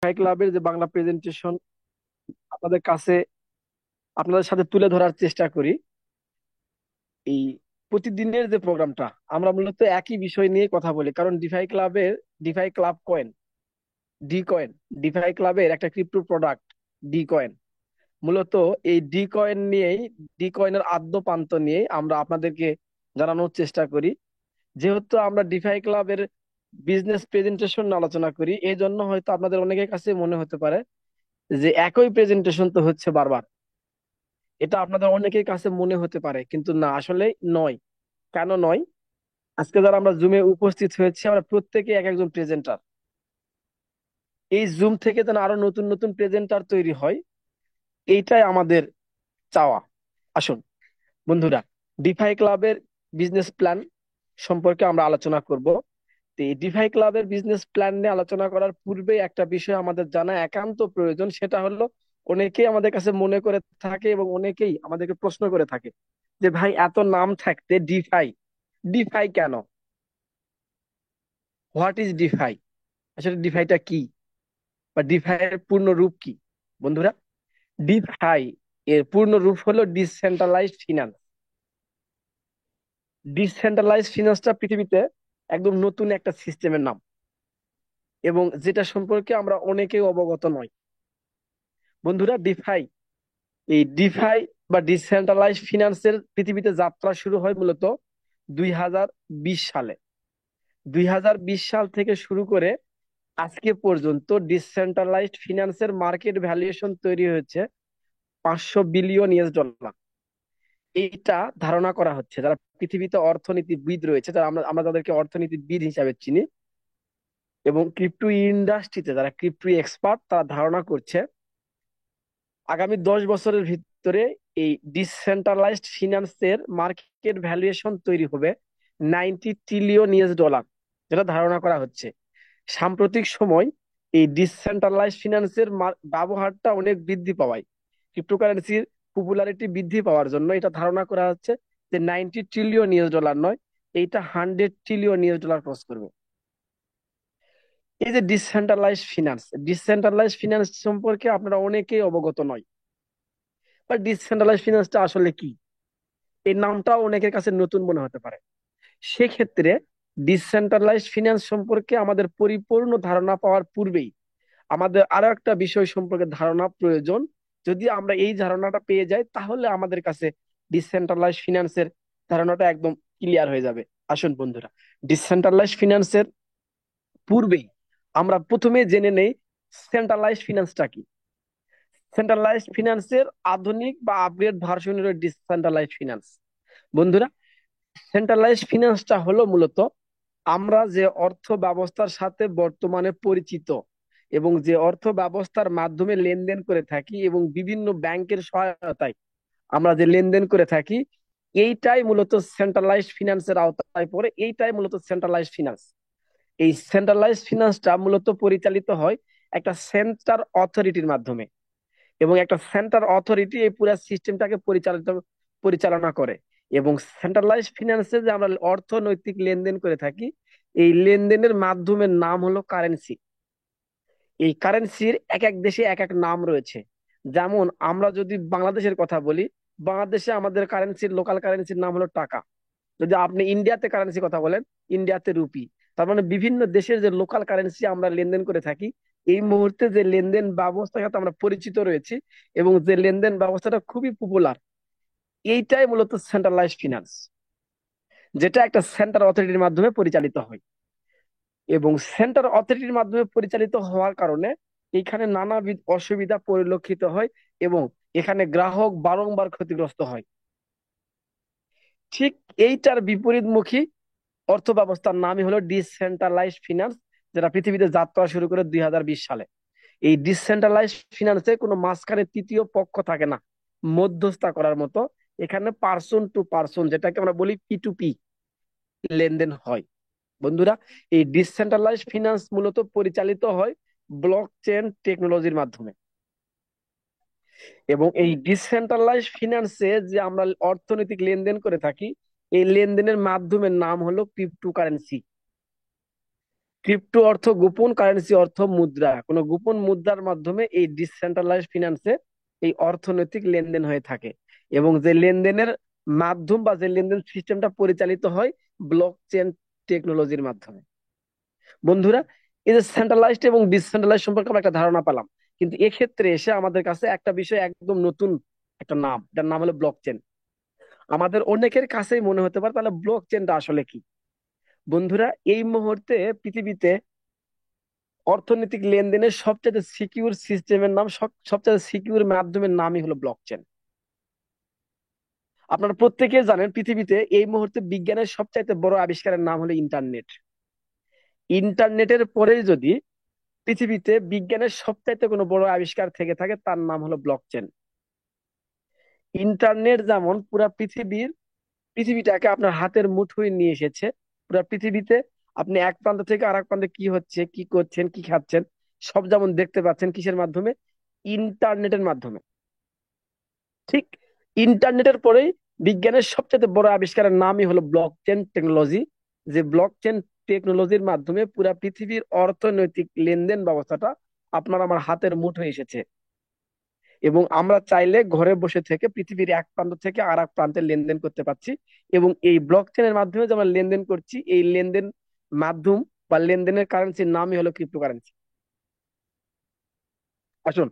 Defy ক্লাবের যে Bangla presentation আপনাদের কাছে আপনাদের সাথে তুলে ধরার চেষ্টা করি। এই প্রতিদিনের যে প্রোগ্রামটা আমরা মূলত একই বিষয় নিয়ে কথা বলি, কারণ defy club coin, D coin, defy ক্লাবের একটা ক্রিপ্টো প্রোডাক্ট ডি কয়েন। মূলত এই ডি কয়েন নিয়েই, ডি কয়েনের আদ্য প্রান্ত নিয়েই আমরা আপনাদেরকে জানানোর চেষ্টা করি। যেহেতু আমরা ডিফাই ক্লাবের বিজনেস প্রেজেন্টেশন আলোচনা করি, এই জন্য হয়তো আপনাদের অনেকের কাছে মনে হতে পারে যে একই প্রেজেন্টেশন তো হচ্ছে বারবার। এটা আপনাদের অনেকের কাছে মনে হতে পারে, কিন্তু না, আসলে নয়। কেন নয়? আজকে যারা আমরা জুমে উপস্থিত হয়েছি, আমরা প্রত্যেকে এক একজন প্রেজেন্টার। এই জুম থেকে যেন আরো নতুন নতুন প্রেজেন্টার তৈরি হয়, এইটাই আমাদের চাওয়া। আসুন বন্ধুরা, ডিফাই ক্লাবের বিজনেস প্ল্যান সম্পর্কে আমরা আলোচনা করব। তো এই ডিফাই ক্লাবের বিজনেস প্ল্যান নিয়ে আলোচনা করার পূর্বে একটা বিষয় আমাদের জানা একান্ত প্রয়োজন, সেটা হলো অনেকেই আমাদের কাছে মনে করে থাকে এবং অনেকেই আমাদেরকে প্রশ্ন করে থাকে যে ভাই, এত নাম থাকতে ডিফাই, ডিফাই কেন? What is defy? আসলে ডিফাইটা কি, বা ডিফাই এর পূর্ণ রূপ কি? বন্ধুরা, ডিফাই এর পূর্ণ রূপ হলো ডিসেন্ট্রালাইজড ফিনান্স। ডিসেন্ট্রালাইজড ফিনান্সটা পৃথিবীতে একদম নতুন একটা সিস্টেমের নাম, এবং যেটা সম্পর্কে আমরা অনেকেই অবগত নয়। বন্ধুরা, ডিফাই বা ডিসেন্ট্রালাইজড ফিনান্সের পৃথিবীতে যাত্রা শুরু হয় মূলত 2020 সালে। 2020 সাল থেকে শুরু করে আজকে পর্যন্ত ডিসেন্ট্রালাইজড ফিনান্সের মার্কেট ভ্যালুয়েশন তৈরি হয়েছে $500 বিলিয়ন। এইটা ধারণা করা হচ্ছে, যারা পৃথিবীতে অর্থনীতিবিদ রয়েছে, যারা আমরা আমরা যাদেরকে অর্থনীতিবিদ হিসাবে চিনি, এবং ক্রিপ্টো ইন্ডাস্ট্রিতে যারা ক্রিপ্টো এক্সপার্ট, তারা ধারণা করছে আগামী 10 বছরের ভিতরে এই ডিসেন্ট্রালাইজড ফিনান্সের মার্কেট ভ্যালুয়েশন তৈরি হবে $90 ট্রিলিয়ন, যেটা ধারণা করা হচ্ছে। সাম্প্রতিক সময় এই ডিসেন্ট্রালাইজড ফিনান্সের ব্যবহারটা অনেক বৃদ্ধি পাওয়ায়, ক্রিপ্টোকারেন্সির পপুলারিটি বৃদ্ধি পাওয়ার জন্য এটা ধারণা করা হচ্ছে যে $90 ট্রিলিয়ন নয়, এইটা $100 ট্রিলিয়ন ক্রস করবে। এই যে ডিসেন্ট্রালাইজড ফিনান্স সম্পর্কে আপনারা অনেকেই অবগত নয়, বা ডিসেন্ট্রালাইজড ফিনান্সটা আসলে কি, এই নামটাও অনেকের কাছে নতুন মনে হতে পারে। সেক্ষেত্রে ডিসেন্ট্রালাইজড ফিনান্স সম্পর্কে আমাদের পরিপূর্ণ ধারণা পাওয়ার পূর্বেই আমাদের আরো একটা বিষয় সম্পর্কে ধারণা প্রয়োজন। যদি আমরা এই ধারণাটা পেয়ে যাই, তাহলে আমাদের কাছে ডিসেন্ট্রালাইজড ফিনান্সের ধারণাটা একদম ক্লিয়ার হয়ে যাবে। আসুন বন্ধুরা, ডিসেন্ট্রালাইজড ফিনান্সের পূর্বেই আমরা প্রথমে জেনে নেই সেন্ট্রালাইজড ফিনান্সটা কি। সেন্ট্রালাইজড ফিনান্সের আধুনিক বা আপগ্রেড ভার্সন হলো ডিসেন্ট্রালাইজড ফিনান্স। বন্ধুরা, সেন্ট্রালাইজড ফিনান্সটা হলো মূলত আমরা যে অর্থ ব্যবস্থার সাথে বর্তমানে পরিচিত, এবং যে অর্থ ব্যবস্থার মাধ্যমে লেনদেন করে থাকি, এবং বিভিন্ন ব্যাংকের সহায়তায় আমরা যে লেনদেন করে থাকি, এইটাই মূলত সেন্ট্রালাইজড ফিনান্সের আওতায় পড়ে। এইটাই মূলত সেন্ট্রালাইজড ফিনান্স। এই সেন্ট্রালাইজড ফিনান্সটা মূলত পরিচালিত হয় একটা সেন্ট্রাল অথরিটির মাধ্যমে, এবং একটা সেন্ট্রাল অথরিটি এই পুরো সিস্টেমটাকে পরিচালনা করে। এবং সেন্ট্রালাইজ ফিনান্সে যে আমরা অর্থনৈতিক লেনদেন করে থাকি, এই লেনদেনের মাধ্যমের নাম হলো কারেন্সি। এই কারেন্সির এক এক দেশে এক এক নাম রয়েছে। যেমন আমরা যদি বাংলাদেশের কথা বলি, বাংলাদেশে আমাদের কারেন্সির, লোকাল কারেন্সির নাম হলো টাকা। যদি আপনি ইন্ডিয়াতে কারেন্সি কথা বলেন, ইন্ডিয়াতে রুপি। তার মানে বিভিন্ন দেশের যে লোকাল কারেন্সি আমরা লেনদেন করে থাকি, এই মুহূর্তে যে লেনদেন ব্যবস্থার সাথে আমরা পরিচিত রয়েছি, এবং যে লেনদেন ব্যবস্থাটা খুবই পপুলার, এইটাই মূলত সেন্ট্রালাইজড ফিনান্স, যেটা একটা সেন্ট্রাল অথরিটির মাধ্যমে পরিচালিত হয়। এবং সেন্ট্রাল অথরিটির মাধ্যমে পরিচালিত হওয়ার কারণে এখানে নানাবিধ অসুবিধা পরিলক্ষিত হয়, এবং এখানে গ্রাহক বারংবার ক্ষতিগ্রস্ত হয়। ঠিক এইটার বিপরীতমুখী অর্থ ব্যবস্থার নামই হলো ডিসেন্ট্রালাইজড ফিনান্স, যেটা পৃথিবীতে যাত্রা শুরু করে 2020 সালে। এই ডিসেন্ট্রালাইজড ফিনান্সে কোনো মাঝখানে তৃতীয় পক্ষ থাকে না মধ্যস্থতা করার মতো। এখানে পার্সন টু পার্সন, যেটাকে আমরা বলি P2P লেনদেন হয়। বন্ধুরা, এই ডিসেন্ট্রালাইজড ফিনান্স মূলত পরিচালিত হয় ব্লক চেন টেকনোলজির মাধ্যমে। এবং এই ডিসেন্ট্রালাইজড ফিনান্সে যে আমরা অর্থনৈতিক লেনদেন করে থাকি, এই লেনদেনের মাধ্যমের নাম হলো ক্রিপ্টো কারেন্সি। ক্রিপ্টো অর্থ গোপন, কারেন্সি অর্থ মুদ্রা। কোনো গোপন মুদ্রার মাধ্যমে এই ডিসেন্ট্রালাইজড ফিনান্সে এই অর্থনৈতিক লেনদেন হয়ে থাকে, এবং যে লেনদেনের মাধ্যম বা যে লেনদেন সিস্টেমটা পরিচালিত হয় ব্লক চেন টেকনোলজির মাধ্যমে। বন্ধুরা, এই যে সেন্ট্রালাইজড এবং ডিসেন্ট্রালাইজড সম্পর্কে আমরা একটা ধারণা পেলাম, কিন্তু এক্ষেত্রে এসে আমাদের কাছে একটা বিষয় একদম নতুন, একটা নাম, যার নাম হলো ব্লক চেন। আমাদের অনেকের কাছেই মনে হতে পারে তাহলে ব্লক চেনটা আসলে কি। বন্ধুরা, এই মুহূর্তে পৃথিবীতে অর্থনৈতিক লেনদেনের সবচেয়ে সিকিউর সিস্টেমের নাম, সবচেয়ে সিকিউর মাধ্যমের নামই হলো ব্লকচেন। আপনারা প্রত্যেকে জানেন পৃথিবীতে এই মুহূর্তে বিজ্ঞানের সবচাইতে বড় আবিষ্কারের নাম হলো ইন্টারনেট। ইন্টারনেটের পরে যদি পৃথিবীতে বিজ্ঞানের সবচাইতে কোনো বড় আবিষ্কার থেকে থাকে তার নাম হলো ব্লকচেন। ইন্টারনেট যেমন পুরা পৃথিবীটাকে আপনার হাতের মুঠোয় নিয়ে এসেছে, পুরা পৃথিবীতে আপনি এক প্রান্ত থেকে আরেক প্রান্তে কি হচ্ছে, কি করছেন, কি খাচ্ছেন, সব যেমন দেখতে পাচ্ছেন কিসের মাধ্যমে, ইন্টারনেটের মাধ্যমে। ঠিক ইন্টারনেটের পরেই বিজ্ঞানের সবচেয়ে বড় আবিষ্কারের নামই হলো ব্লকচেন টেকনোলজি। যে ব্লকচেন টেকনোলজির মাধ্যমে পুরা পৃথিবীর অর্থনৈতিক লেনদেন ব্যবস্থাটা আপনার আমার হাতের মুঠোয় এসেছে, এবং আমরা চাইলে ঘরে বসে থেকে পৃথিবীর এক প্রান্ত থেকে আর এক প্রান্তে লেনদেন করতে পারছি। এবং এই ব্লকচেনের মাধ্যমে যে আমরা লেনদেন করছি, এই লেনদেন মাধ্যম বা লেনদেনের কারেন্সির নামই হলো ক্রিপ্টোকারেন্সি। আসুন,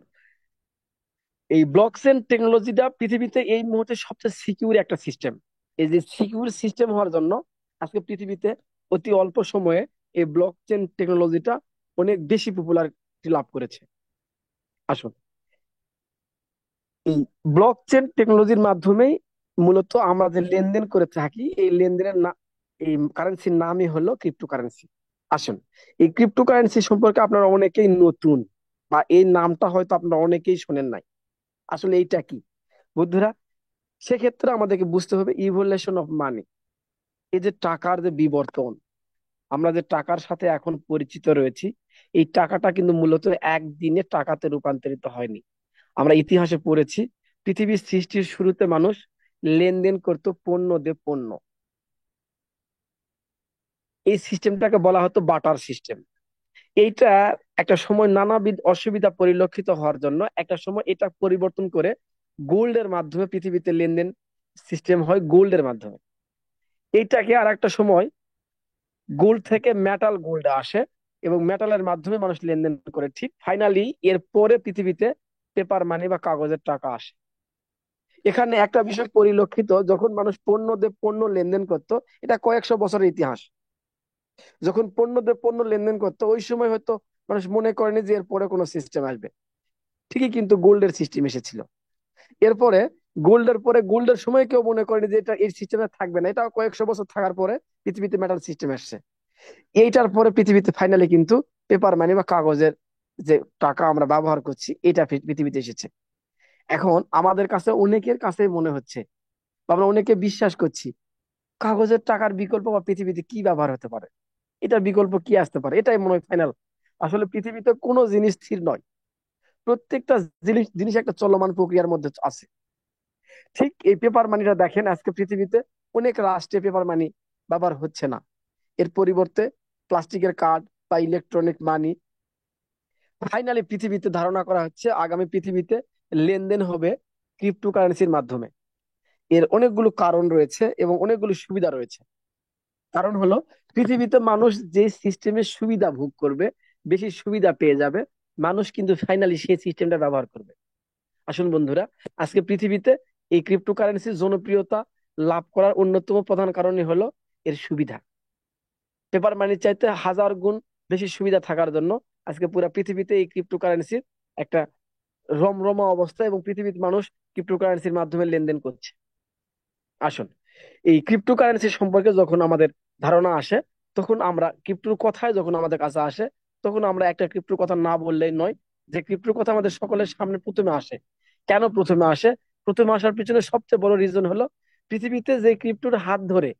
এই ব্লকচেন টেকনোলজিটা পৃথিবীতে এই মুহূর্তে সবচেয়ে সিকিউর একটা সিস্টেম। এই যে সিকিউর সিস্টেম হওয়ার জন্য আজকে পৃথিবীতে অতি অল্প সময়ে এই ব্লকচেন টেকনোলজিটা অনেক বেশি পপুলারিটি লাভ করেছে। আসুন, এই ব্লকচেন টেকনোলজির মাধ্যমেই মূলত আমরা যে লেনদেন করে থাকি, এই লেনদেনের না, এই কারেন্সির নামই হলো ক্রিপ্টোকারেন্সি। আসুন, এই ক্রিপ্টোকারেন্সি সম্পর্কে আপনারা অনেকেই নতুন, বা এই নামটা হয়তো আপনারা অনেকেই শোনেন নাই। আসলে এইটা কি বন্ধুরা, সেক্ষেত্রে আমাদেরকে বুঝতে হবে ইভলিউশন অফ মানি। এই যে টাকার যে বিবর্তন, আমরা যে টাকার সাথে এখন পরিচিত রয়েছি, এই টাকাটা কিন্তু মূলত একদিনে টাকাতে রূপান্তরিত হয়নি। আমরা ইতিহাসে পড়েছি পৃথিবীর সৃষ্টির শুরুতে মানুষ লেনদেন করত পণ্য দিয়ে পণ্য। এই সিস্টেমটাকে বলা হতো বাটার সিস্টেম। এইটা একটা সময় নানাবিধ অসুবিধা পরিলক্ষিত হওয়ার জন্য একটা সময় এটা পরিবর্তন করে গোল্ডের মাধ্যমে পৃথিবীতে লেনদেন সিস্টেম হয়, গোল্ডের মাধ্যমে। এইটাকে আর একটা সময় গোল্ড থেকে মেটাল গোল্ড আসে, এবং মেটালের মাধ্যমে মানুষ লেনদেন করে। ঠিক ফাইনালি এর পরে পৃথিবীতে পেপার মানি বা কাগজের টাকা আসে। এখানে একটা বিষয় পরিলক্ষিত, যখন মানুষ পণ্য দিয়ে পণ্য লেনদেন করতো, এটা কয়েকশো বছরের ইতিহাস। যখন পণ্য দিয়ে পণ্য লেনদেন করতো ওই সময় হয়তো মানুষ মনে করেনি যে এর পরে কোনো সিস্টেম আসবে। ঠিকই কিন্তু গোল্ডের সিস্টেম এসেছিল। এরপরে গোল্ডের পরে গোল্ডের সময় কেউ মনে করেনি যে এটা এই সিস্টেমে থাকবে না, এটা কয়েকশো বছর থাকার পরে পৃথিবীতে মেটাল সিস্টেম আসছে। এইটার পরে পৃথিবীতে ফাইনালি কিন্তু পেপার মানি বা কাগজের যে টাকা আমরা ব্যবহার করছি, এটা পৃথিবীতে এসেছে। এখন আমাদের কাছে অনেকের কাছে মনে হচ্ছে, বা আমরা অনেকে বিশ্বাস করছি, কাগজের টাকার বিকল্প বা পৃথিবীতে কি ব্যবহার হতে পারে, এটার বিকল্প কি আসতে পারে, এটাই মনে হয় ফাইনাল। আসলে পৃথিবীতে কোনো জিনিস স্থির নয়, প্রত্যেকটা জিনিস জিনিস একটা চলমান প্রক্রিয়ার মধ্যে আছে। ঠিক এই পেপার মানিটা দেখেন, আজকে পৃথিবীতে অনেক রাষ্ট্রে পেপার মানি ব্যবহার হচ্ছে না। এর পরিবর্তে প্লাস্টিকের কার্ড বা ইলেকট্রনিক মানি। ফাইনালি পৃথিবীতে ধারণা করা হচ্ছে আগামী পৃথিবীতে লেনদেন হবে ক্রিপ্টোকারেন্সির মাধ্যমে। এর অনেকগুলো কারণ রয়েছে এবং অনেকগুলো সুবিধা রয়েছে। কারণ হলো, পৃথিবীতে মানুষ যে সিস্টেমের সুবিধা ভোগ করবে, বেশি সুবিধা পেয়ে যাবে, মানুষ কিন্তু ফাইনালি সেই সিস্টেমটা ব্যবহার করবে। আসুন বন্ধুরা, আজকে পৃথিবীতে এই ক্রিপ্টোকারেন্সির জনপ্রিয়তা লাভ করার অন্যতম প্রধান কারণই হলো এর সুবিধা। পেপার মানির চাইতে হাজার গুণ বেশি সুবিধা থাকার জন্য আজকে পুরো পৃথিবীতে এই ক্রিপ্টোকারেন্সির একটা রমরমা অবস্থা, এবং পৃথিবীর মানুষ ক্রিপ্টোকারেন্সির মাধ্যমে লেনদেন করছে। আসুন, এই ক্রিপ্টোকারেন্সি সম্পর্কে যখন আমাদের ধারণা আসে, তখন আমরা ক্রিপ্টোর কথায় যখন আমাদের কাছে আসে, তখন আমরা একটা ক্রিপ্টোর কথা না বললেই নয়। যে ক্রিপ্টোর কথা আমাদের সকলের সামনে প্রথমে আসে, কেন প্রথমে আসে? প্রথমে আসার পিছনে সবচেয়ে বড় রিজন হলো, পৃথিবীতে যে ক্রিপ্টোর হাত ধরে,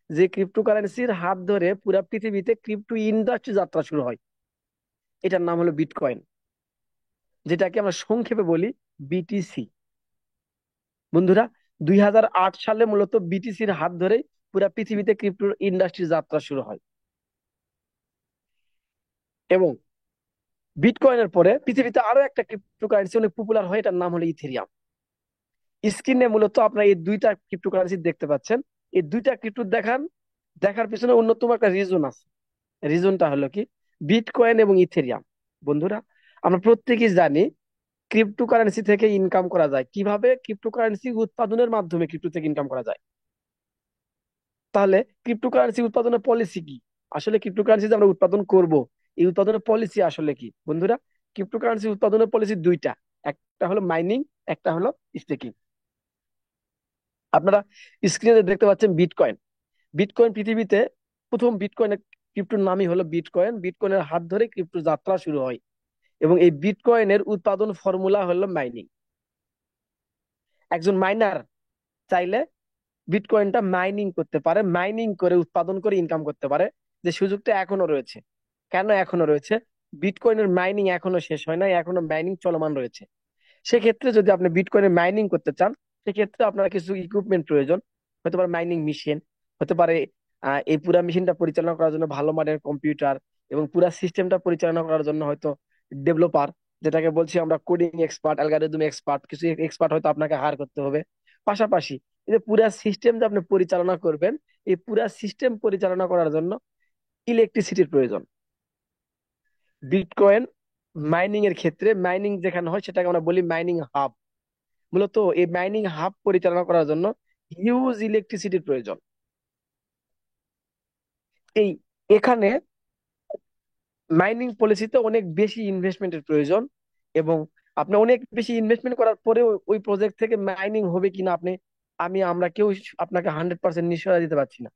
যে ক্রিপ্টোকারেন্সির হাত ধরে পুরো পৃথিবীতে ক্রিপ্টো ইন্ডাস্ট্রি যাত্রা শুরু হয়, এটার নাম হলো বিটকয়েন, যেটাকে আমরা সংক্ষেপে বলি বিটিসি। বন্ধুরা, 2008 সালে মূলত বিটিসির হাত ধরে পুরা পৃথিবীতে ক্রিপ্টো ইন্ডাস্ট্রির যাত্রা শুরু হয়। এবং বিটকয়েনের পরে পৃথিবীতে আরো একটা ক্রিপ্টোকারেন্সি অনেক পপুলার হয়, এটার নাম হলো ইথেরিয়াম। স্ক্রিনে মূলত আপনারা এই দুইটা ক্রিপ্টোকারেন্সি দেখতে পাচ্ছেন। এই দুইটা ক্রিপ্টো দেখার পিছনে অন্যতম একটা রিজন আছে। রিজনটা হলো কি, বিটকয়েন এবং ইথেরিয়াম। বন্ধুরা, আমরা প্রত্যেকেই জানি ক্রিপ্টোকারেন্সি থেকে ইনকাম করা যায় কিভাবে। ক্রিপ্টোকারেন্সি উৎপাদনের মাধ্যমে ক্রিপ্টো থেকে ইনকাম করা যায়। তাহলে ক্রিপ্টোকারেন্সি উৎপাদনের পলিসি কি? আসলে ক্রিপ্টোকারেন্সি যে আমরা উৎপাদন করব, এই উৎপাদনের পলিসি আসলে কি বন্ধুরা? ক্রিপ্টোকারেন্সি উৎপাদনের পলিসি দুইটা। একটা হলো মাইনিং, একটা হলো স্টেকিং। আপনারা স্ক্রিনে দেখতে পাচ্ছেন বিটকয়েন। বিটকয়েন পৃথিবীতে প্রথম বিটকয়েনের ক্রিপ্টোর নামই হলো বিটকয়েন। বিটকয়েনের হাত ধরে ক্রিপ্টো যাত্রা শুরু হয়। এবং এই বিটকয়েনের উৎপাদন ফর্মুলা হলো মাইনিং। একজন মাইনার চাইলে বিটকয়েনটা মাইনিং করতে পারে, মাইনিং করে উৎপাদন করে ইনকাম করতে পারে। যে সুযোগটা এখনো রয়েছে। কেন এখনো রয়েছে? বিটকয়েনের মাইনিং এখনো শেষ হয় নাই, এখনো মাইনিং চলমান রয়েছে। সেক্ষেত্রে যদি আপনি বিটকয়েনের মাইনিং করতে চান, সেক্ষেত্রে আপনার কিছু ইকুইপমেন্ট প্রয়োজন। হতে পারে মাইনিং মেশিন, হতে পারে এই পুরা মেশিনটা পরিচালনা করার জন্য ভালো মানের কম্পিউটার, এবং পুরা সিস্টেমটা পরিচালনা করার জন্য হয়তো ডেভেলপার, যেটাকে বলছি আমরা কোডিং এক্সপার্ট, অ্যালগরিদম এক্সপার্ট, কিছু এক্সপার্ট হয়তো আপনাকে হায়ার করতে হবে। পাশাপাশি এই যে পুরা সিস্টেম যে আপনি পরিচালনা করবেন, এই পুরা সিস্টেম পরিচালনা করার জন্য ইলেকট্রিসিটির প্রয়োজন। বিটকয়েন মাইনিং এর ক্ষেত্রে, মাইনিং যেখানে হয় সেটাকে আমরা বলি মাইনিং হাব। মূলত এই মাইনিং হাব পরিচালনা করার জন্য হিউজ ইলেকট্রিসিটির প্রয়োজন। এই এখানে মাইনিং পলিসিতে অনেক বেশি ইনভেস্টমেন্টের প্রয়োজন। এবং আপনি অনেক বেশি ইনভেস্টমেন্ট করার পরেও ওই প্রজেক্ট থেকে মাইনিং হবে কিনা আমরা কেউ আপনাকে 100% নিশ্চয়তা দিতে পারছি না।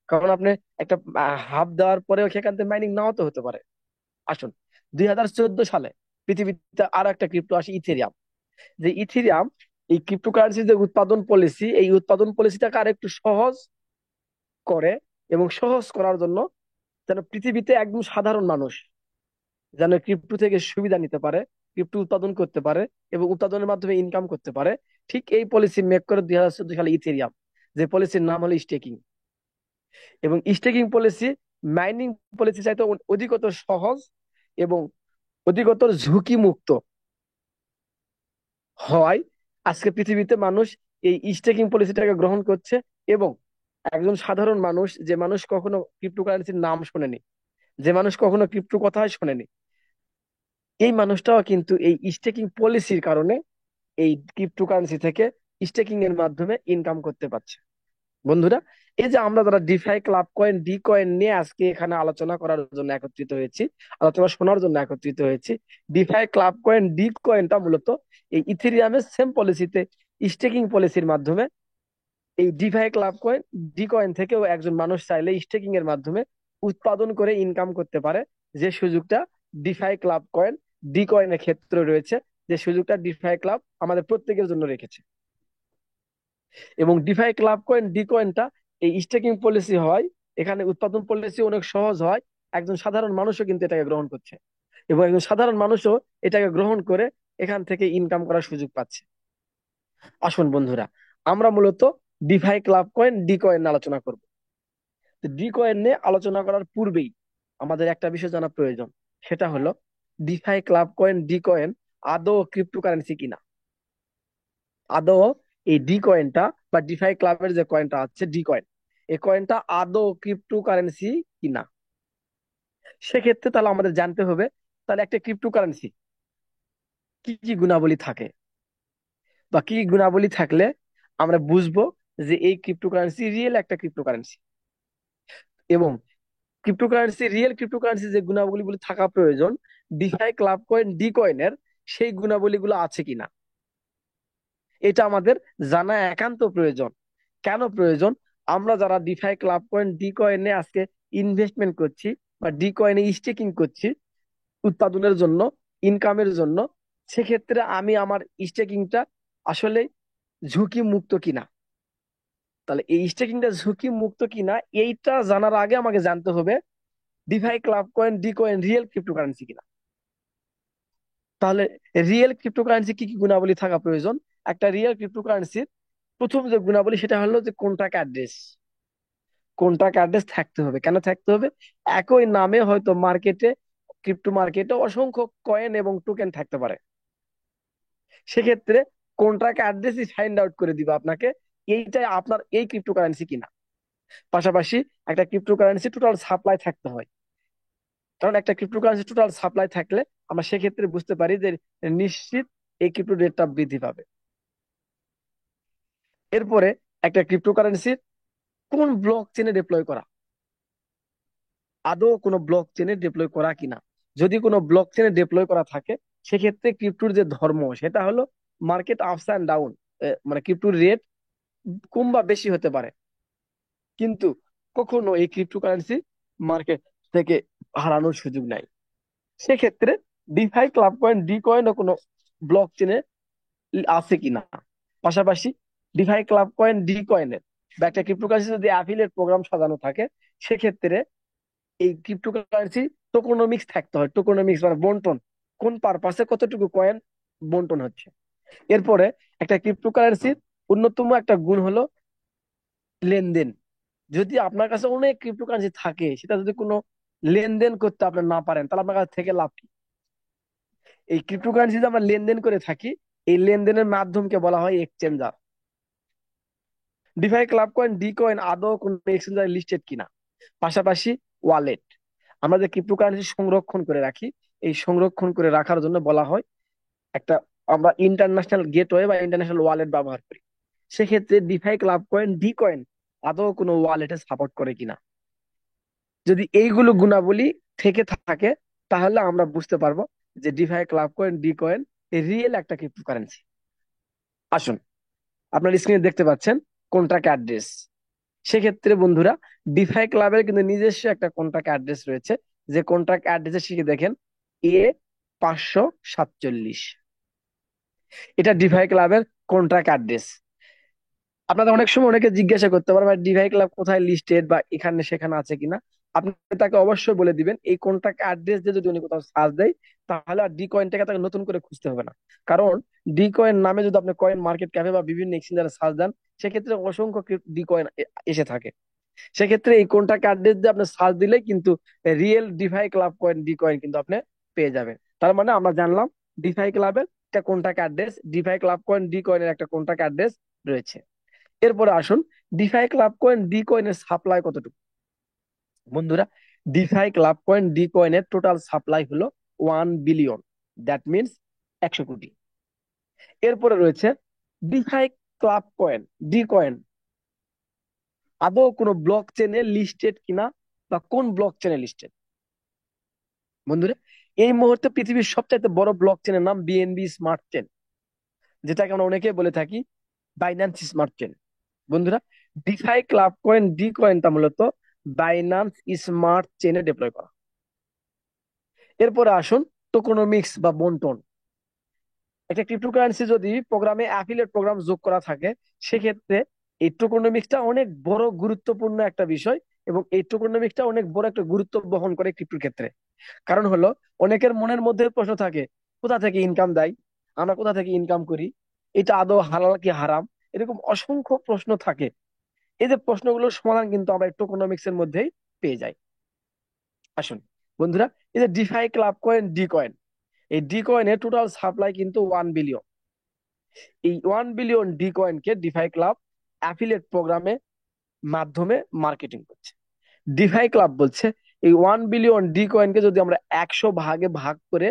কারণ আপনি একটা হাব দেওয়ার পরেও সেখান থেকে মাইনিং নাও তো হতে পারে। আসুন, 2014 সালে পৃথিবীতে আরো একটা ক্রিপ্টো আসে, ইথেরিয়াম। যে ইথেরিয়াম, এই ক্রিপ্টোকারেন্সির যে উৎপাদন পলিসি, এই উৎপাদন পলিসিটাকে আর একটু সহজ করে। এবং সহজ করার জন্য যেন পৃথিবীতে একদম সাধারণ মানুষ যেন ক্রিপ্টো থেকে সুবিধা নিতে পারে, ক্রিপ্টো উৎপাদন করতে পারে এবং উৎপাদনের মাধ্যমে ইনকাম করতে পারে, ঠিক এই পলিসি মেক করে 2014 সালে ইথেরিয়াম। যে পলিসির নাম হলো স্টেকিং। এবং স্টেকিং পলিসি মাইনিং পলিসি চাইতে অধিকতর সহজ এবং অধিকতর ঝুঁকি মুক্ত হয়। আজকে পৃথিবীতে মানুষ এই স্টেকিং পলিসিটাকে গ্রহণ করছে। এবং একজন সাধারণ মানুষ, যে মানুষ কখনো ক্রিপ্টোকারেন্সির নাম শোনেনি, যে মানুষ কখনো ক্রিপ্টো কথাই শোনেনি, এই মানুষটাও কিন্তু এই স্টেকিং পলিসির কারণে এই ক্রিপ্টোকারেন্সি থেকে স্টেকিং এর মাধ্যমে ইনকাম করতে পারছে। বন্ধুরা, এই যে আমরা যারা defy club coin, D coin নিয়ে আজকে এখানে আলোচনা করার জন্য একত্রিত হয়েছি, আলোচনা শোনার জন্য একত্রিত হয়েছি, ডিফাই ক্লাব কয়েন, ডি কয়েনটা মূলত এই ইথেরিয়ামের সেম পলিসিতে স্টেকিং পলিসির মাধ্যমে, এই DeFi club coin, D coin থেকেও একজন মানুষ চাইলে স্টেকিং এর মাধ্যমে উৎপাদন করে ইনকাম করতে পারে। যে সুযোগটা ডিফাই ক্লাব কয়েন, ডি কয়েনের ক্ষেত্রে রয়েছে, যে সুযোগটা ডিফাই ক্লাব আমাদের প্রত্যেকের জন্য রেখেছে। এবং ডিফাই ক্লাব কয়েন, ডি কয়েনটা এই স্টেকিং পলিসি হয়, এখানে উৎপাদন পলিসি অনেক সহজ হয়। একজন সাধারণ মানুষও কিন্তু এটাকে গ্রহণ করছে, এবং একজন সাধারণ মানুষও এটাকে গ্রহণ করে এখান থেকে ইনকাম করার সুযোগ পাচ্ছে। আসুন বন্ধুরা, আমরা মূলত defy club coin, D coin আলোচনা করব। ডি কয়েন নিয়ে আলোচনা করার পূর্বেই আমাদের একটা বিষয় জানা প্রয়োজন। সেটা হলো defy club coin, D coin আদৌ ক্রিপ্টোকারেন্সি কিনা। আদৌ এই ডি কয়েনটা বা ডিফাই ক্লাবের যে কয়েনটা আছে ডি কয়েন, এই কয়েনটা আদৌ ক্রিপ্টোকারেন্সি কিনা। সেক্ষেত্রে তাহলে আমাদের জানতে হবে, তাহলে একটা ক্রিপ্টোকারেন্সি কি কি গুণাবলী থাকে, বা কি কি গুণাবলী থাকলে আমরা বুঝবো যে এই ক্রিপ্টোকারেন্সি রিয়েল একটা ক্রিপ্টোকারেন্সি। এবং ক্রিপ্টোকারেন্সি যে গুণাবলীগুলো থাকা প্রয়োজন ডিফাই ক্লাব কয়েন, ডি কয়েনের, সেই গুণাবলীগুলো আছে কিনা, এটা আমাদের জানা একান্ত প্রয়োজন। কেন প্রয়োজন? আমরা যারা ডিফাই ক্লাব কয়েন, ডি কয়েনে আজকে ইনভেস্টমেন্ট করছি বা ডি কয়েনে স্টেকিং করছি উৎপাদনের জন্য, ইনকামের জন্য, সেক্ষেত্রে আমি আমার স্টেকিংটা আসলে ঝুঁকি মুক্ত কিনা। তাহলে এই স্টেকিংটা ঝুঁকি মুক্ত কিনা, এইটা জানার আগে আমাকে জানতে হবে defy club coin, D coin real cryptocurrency কিনা। তাহলে রিয়েল ক্রিপ্টোকারেন্সি কি কি গুণাবলী থাকা প্রয়োজন? একটা রিয়েল ক্রিপ্টোকারেন্সির প্রথম যে গুণাবলী সেটা হলো যে কন্ট্রাক্ট অ্যাড্রেস। কন্ট্রাক্ট অ্যাড্রেস থাকতে হবে। কেন থাকতে হবে? একই নামে হয়তো মার্কেটে ক্রিপ্টো মার্কেটে অসংখ্য কয়েন এবং টোকেন থাকতে পারে। সেক্ষেত্রে কন্ট্রাক্ট অ্যাড্রেসই ফাইন্ড আউট করে দিবে আপনাকে এইটাই আপনার এই ক্রিপ্টোকারেন্সি কিনা। পাশাপাশি একটা ক্রিপ্টোকারেন্সি টোটাল সাপ্লাই থাকতে হয়, কারণ একটা ক্রিপ্টোকারেন্সি টোটাল সাপ্লাই থাকলে আমরা সেক্ষেত্রে বুঝতে পারি যে নিশ্চিত এই ক্রিপ্টো রেটটা বৃদ্ধি পাবে। এরপরে একটা ক্রিপ্টোকারেন্সির কোন ব্লক চেনে ডিপ্লয় করা, আদৌ কোনো ব্লক চেনে ডিপ্লয় করা কিনা। যদি কোনো ব্লক চেনে ডিপ্লয় করা থাকে, সেক্ষেত্রে ক্রিপ্টোর যে ধর্ম সেটা হলো মার্কেট আপস অ্যান্ড ডাউন, মানে ক্রিপ্টোর রেট কম বা বেশি হতে পারে, কিন্তু কখনো এই ক্রিপ্টোকারেন্সি মার্কেট থেকে হারানোর সুযোগ নাই। সেক্ষেত্রে ডিফাই ক্লাব কয়েন ডি কয়েনও কোনো ব্লক চেনে আছে কিনা। পাশাপাশি ডিফাই ক্লাব কয়েন ডি কয়েনের বা একটা ক্রিপ্টোকারেন্সি যদি অ্যাফিলিয়েট প্রোগ্রাম সাজানো থাকে, সেক্ষেত্রে এই ক্রিপ্টোকারেন্সি টোকোনমিক্স থাকতে হয়। টোকোনমিক্স মানে বন্টন, কোন পারপাসে কতটুকু কয়েন বন্টন হচ্ছে। এরপরে একটা ক্রিপ্টোকারেন্সির অন্যতম একটা গুণ হলো লেনদেন। যদি আপনার কাছে অনেক ক্রিপ্টোকারেন্সি থাকে, সেটা যদি কোনো লেনদেন করতে আপনি না পারেন, তাহলে আপনার কাছে থেকে লাভ কি। এই ক্রিপ্টোকারেন্সি যে আমরা লেনদেন করে থাকি, এই লেনদেনের মাধ্যমকে বলা হয় exchanger. Defy club coin D coin আদৌ কোন এক্সচেঞ্জারে লিস্টেড কিনা। পাশাপাশি ওয়ালেট, আমরা যে ক্রিপ্টোকারেন্সি সংরক্ষণ করে রাখি, এই সংরক্ষণ করে রাখার জন্য বলা হয় একটা, আমরা ইন্টারন্যাশনাল গেটওয়ে বা ইন্টারন্যাশনাল ওয়ালেট ব্যবহার করি। সেক্ষেত্রে defy club coin D coin আদৌ কোনো ওয়ালেটে সাপোর্ট করে কিনা। যদি এইগুলো গুণাবলী থেকে থাকে, তাহলে আমরা বুঝতে পারবো যে defy club coin D coin real একটা ক্রিপ্টোকারেন্সি। আসুন, আপনার স্ক্রিনে দেখতে পাচ্ছেন কন্ট্রাক্ট অ্যাড্রেস। সেক্ষেত্রে বন্ধুরা, ডিফাই ক্লাবের কিন্তু নিজস্ব একটা কন্ট্রাক্ট অ্যাড্রেস রয়েছে, যে কন্ট্রাক্ট অ্যাড্রেসে শিখে দেখেন A547। এটা ডিফাই ক্লাবের কন্ট্রাক্ট অ্যাড্রেস। আপনাদের অনেক সময় অনেকে জিজ্ঞাসা করতে পারে ডিভাই ক্লাব কোথায় লিস্টেড বা এখানে সেখানে আছে কিনা। আপনি তাকে অবশ্যই বলে দিবেন এই কন্ট্রাক্ট অ্যাড্রেস দিয়ে যদি উনি কোথাও সার্চ দেয়, তাহলে আর ডি কয়েনটাকে তাকে নতুন করে খুঁজতে হবে না। কারণ ডি কয়েন নামে যদি আপনি কয়েন মার্কেট ক্যাফে বা বিভিন্ন এক্সচেঞ্জারে সার্চ দেন, সেক্ষেত্রে অসংখ্য ডি কয়েন এসে থাকে। সেক্ষেত্রে এই কন্ট্রাক্ট অ্যাড্রেস দিয়ে আপনি সার্চ দিলে কিন্তু real defy club coin D coin কিন্তু আপনি পেয়ে যাবেন। তার মানে আমরা জানলাম ডিফাই ক্লাবের একটা contract address, defy club coin D কয়েনের একটা কন্ট্রাক্ট অ্যাড্রেস রয়েছে। এরপরে আসুন, ডিফাই ক্লাব কয়েন ডি কয়েনের সাপ্লাই কতটুকু। বন্ধুরা, ডিফাই ক্লাব কয়েন ডি কয়েনের টোটাল সাপ্লাই হলো 1 বিলিয়ন, দ্যাট মিনস 100 কোটি। এরপরে রয়েছে defy club coin D coin আদৌ কোনো ব্লক চেনে লিস্টেড কিনা বা কোন ব্লক চেনে লিস্টেড। বন্ধুরা, এই মুহূর্তে পৃথিবীর সবচাইতে বড় ব্লক চেনের নাম বিএনবি স্মার্ট চেন, যেটাকে আমরা অনেকে বলে থাকি বাইন্যান্স স্মার্ট চেন। বন্ধুরা, ডিফাই ক্লাব কয়েন ডি কয়েনটা মূলত বাইন্যান্স স্মার্ট চেনে ডিপ্লয় করা। এরপরে আসুন টোকোনমিক্স বা বন্টন। একটা ক্রিপ্টোকারেন্সি যদি প্রোগ্রামে অ্যাফিলিয়েট প্রোগ্রাম যোগ করা থাকে, সেক্ষেত্রে এই টোকোনমিক্সটা অনেক বড় গুরুত্বপূর্ণ একটা বিষয়, এবং এই টোকোনমিক্সটা অনেক বড় একটা গুরুত্ব বহন করে ক্রিপ্টোর ক্ষেত্রে। কারণ হলো, অনেকের মনের মধ্যে প্রশ্ন থাকে কোথা থেকে ইনকাম দেয়, আমরা কোথা থেকে ইনকাম করি, এটা আদৌ হালাল কি হারাম, এরকম অসংখ্য প্রশ্ন থাকে। এই যে প্রশ্নগুলোর সমাধান কিন্তু আমরা টোকোনমিক্স এর মধ্যেই পেয়ে যাই। আসুন বন্ধুরা, এই যে defy club coin D coin, এই ডি কয়েনের টোটাল সাপ্লাই কিন্তু 1 বিলিয়ন। এই 1 বিলিয়ন ডি কয়েনকে ডিফাই ক্লাব অ্যাফিলিয়েট প্রোগ্রামে মাধ্যমে মার্কেটিং করছে। ডিফাই ক্লাব বলছে এই 1 বিলিয়ন ডি কয়েনকে যদি আমরা 100 ভাগে ভাগ করে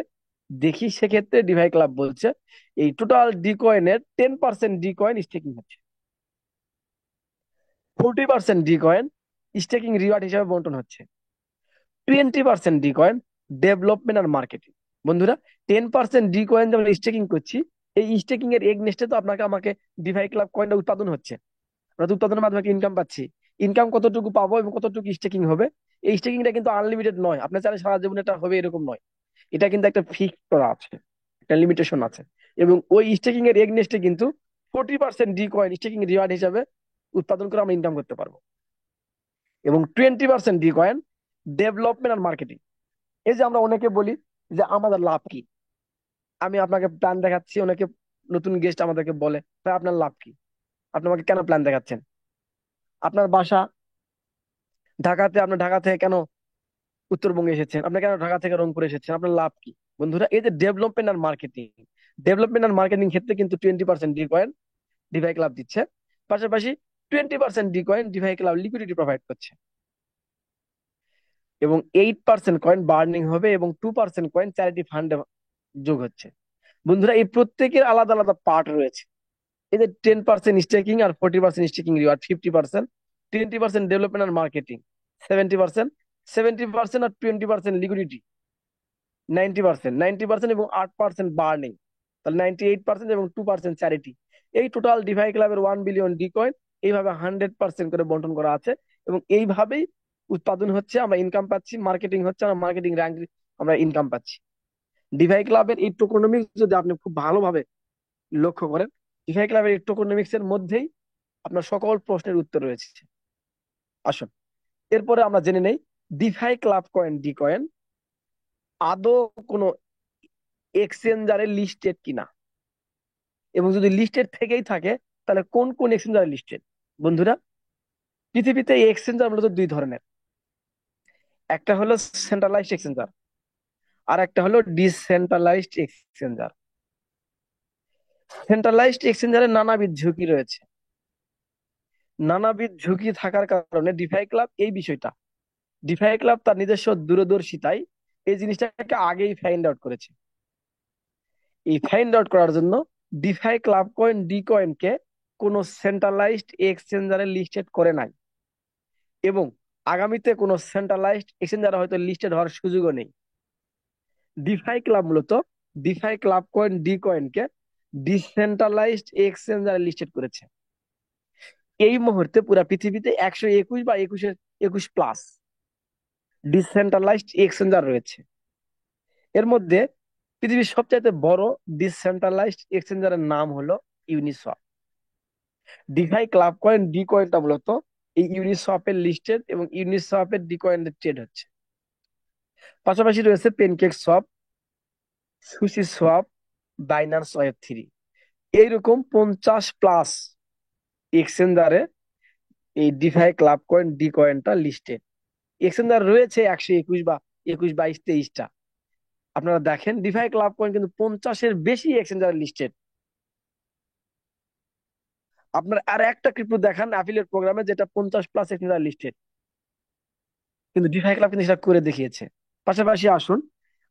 দেখি, সেক্ষেত্রে ডিফাই ক্লাব বলছে এই টোটাল ডি কয়েনের 10% ডি কয়েন স্টেকিং হচ্ছে, 40% ডি কয়েন স্টেকিং রিওয়ার্ড হিসেবে বন্টন হচ্ছে, 20% ডি কয়েন ডেভেলপমেন্ট আর মার্কেটিং। বন্ধুরা, 10% ডি কয়েন যে আমরা স্টেকিং করছি, এই স্টেকিং এর এগনেস্টে তো আপনাকে আমাকে ডিভাই ক্লাব কয়েনটা উৎপাদন হচ্ছে, আমরা তো উৎপাদনের মাধ্যমে ইনকাম পাচ্ছি। ইনকাম কতটুকু পাবো এবং কতটুকু স্টেকিং হবে, এই স্টেকিংটা কিন্তু আনলিমিটেড নয়, আপনার চাইলে সারা জীবন এটা হবে এরকম নয়। এটা কিন্তু একটা ফিক্স করা আছে, একটা লিমিটেশন আছে। এবং ওই স্টেকিং এর এগনেস্টে কিন্তু 40% ডি কয়েন স্টেকিং রিওয়ার্ড হিসাবে উৎপাদন করে আমরা ইনকাম করতে পারবো। এবং 20% ডি কয়েন ডেভেলপমেন্ট আর মার্কেটিং। এই যে আমরা অনেকে বলি যে আমাদের লাভ কি, আমি আপনাকে প্ল্যান দেখাচ্ছি, অনেকে নতুন গেস্ট আমাদেরকে বলে ভাই আপনার লাভ কি, আপনি আমাকে কেন প্ল্যান দেখাচ্ছেন, আপনার বাসা ঢাকাতে, আপনার ঢাকা থেকে কেন উত্তরবঙ্গে এসেছেন, আপনি কেন ঢাকা থেকে রংপুরে এসেছেন, আপনার লাভ কি? বন্ধুরা, এই যে ডেভেলপমেন্ট আর মার্কেটিং ক্ষেত্রে কিন্তু 20% ডিভাই ক্লাব দিচ্ছে। পাশাপাশি 20% ডিভাই ক্লাব লিকুইডিটি প্রোভাইড করছে, এবং 8% কয়েন বার্নিং হবে, এবং 2% কয়েন চ্যারিটি ফান্ডে যোগ হচ্ছে। বন্ধুরা, এই প্রত্যেকের আলাদা আলাদা পার্ট রয়েছে। এই যে 10% স্টেকিং আর 40% স্টেকিং রিওয়ার্ড, 50%, 20% ডেভেলপমেন্ট আর মার্কেটিং, 70%, 70% আর 20% লিকুইডিটি, 90% এবং 8% বার্নিং, তাহলে 98% এবং 2% চ্যারিটি। এই টোটাল ডিভাই ক্লাবের 1 বিলিয়ন ডি কয়েন এইভাবে 100% করে বন্টন করা আছে, এবং এইভাবেই উৎপাদন হচ্ছে, আমরা ইনকাম পাচ্ছি, মার্কেটিং হচ্ছে, আমরা মার্কেটিং র্যাঙ্ক, আমরা ইনকাম পাচ্ছি। ডিভাই ক্লাবের এই টোকোনমিক্স যদি আপনি খুব ভালোভাবে লক্ষ্য করেন, ডিভাই ক্লাবের এই টোকোনমিক্স এর মধ্যেই আপনার সকল প্রশ্নের উত্তর রয়েছে। আসুন, এরপরে আমরা জেনে নেই ডিভাই ক্লাব কয়েন ডি কয়েন আদৌ কোনো এক্সচেঞ্জারে লিস্টেড কিনা, এবং যদি লিস্টেড থেকেই থাকে তাহলে কোন কোন এক্সচেঞ্জারে লিস্টেড। বন্ধুরা, পৃথিবীতে এই এক্সচেঞ্জার মূলত দুই ধরনের। একটা হলো সেন্ট্রালাইজড এক্সচেঞ্জার, আর একটা হলো ডিসেন্ট্রালাইজড এক্সচেঞ্জার। সেন্ট্রালাইজড এক্সচেঞ্জারের নানাবিধ ঝুঁকি রয়েছে। নানাবিধ ঝুঁকি থাকার কারণে ডিফাই ক্লাব তার নিজস্ব দূরদর্শিতায় এই জিনিসটাকে আগেই ফাইন্ড আউট করেছে। এই ফাইন্ড আউট করার জন্য ডিফাই ক্লাব কয়েন ডি কয়েনকে কোনো সেন্ট্রালাইজড এক্সচেঞ্জারে লিস্টেড করে নাই, এবং আগামীতে কোনো সেন্ট্রালাইজড এক্সচেঞ্জারে হয়তো লিস্টেড হওয়ার সুযোগও নেই। ডিফাই ক্লাব মূলত ডিফাই ক্লাব কয়েন ডি কয়েনকে ডিসেন্ট্রালাইজড এক্সচেঞ্জারে লিস্টেড করেছে। এই মুহূর্তে পুরো পৃথিবীতে 121 বা 21 প্লাস ডিসেন্ট্রালাইজড এক্সচেঞ্জার রয়েছে। এর মধ্যে পৃথিবীর সবচাইতে বড় ডিসেন্ট্রালাইজড এক্সচেঞ্জারের নাম হলো ইউনিসওয়াপ। ডিফাই ক্লাব কয়েন ডি কয়েনটা মূলত এই ইউনিসওয়াপের লিস্টেড, এবং ইউনিসওয়াপের ডি কয়েনের ট্রেড হচ্ছে। পাশাপাশি রয়েছে PancakeSwap, SushiSwap, Binance web three, এইরকম 50 প্লাস এক্সচেঞ্জারে এই ডিফাই ক্লাব কয়েন ডি কয়েনটা লিস্টেড। এক্সচেঞ্জার রয়েছে 121 বা 21, 22, 23টা। আপনারা দেখেন ডিফাই ক্লাব কয়েন কিন্তু 50-এর বেশি এক্সচেঞ্জার লিস্টেড। আপনার আর একটা ক্রিপ্টো দেখান অ্যাফিলিয়েট প্রোগ্রামে যেটা 50 প্লাস এক্সচেঞ্জার লিস্টেড, কিন্তু ডিফাই ক্লাব কিন্তু সেটা করে দেখিয়েছে। পাশাপাশি আসুন,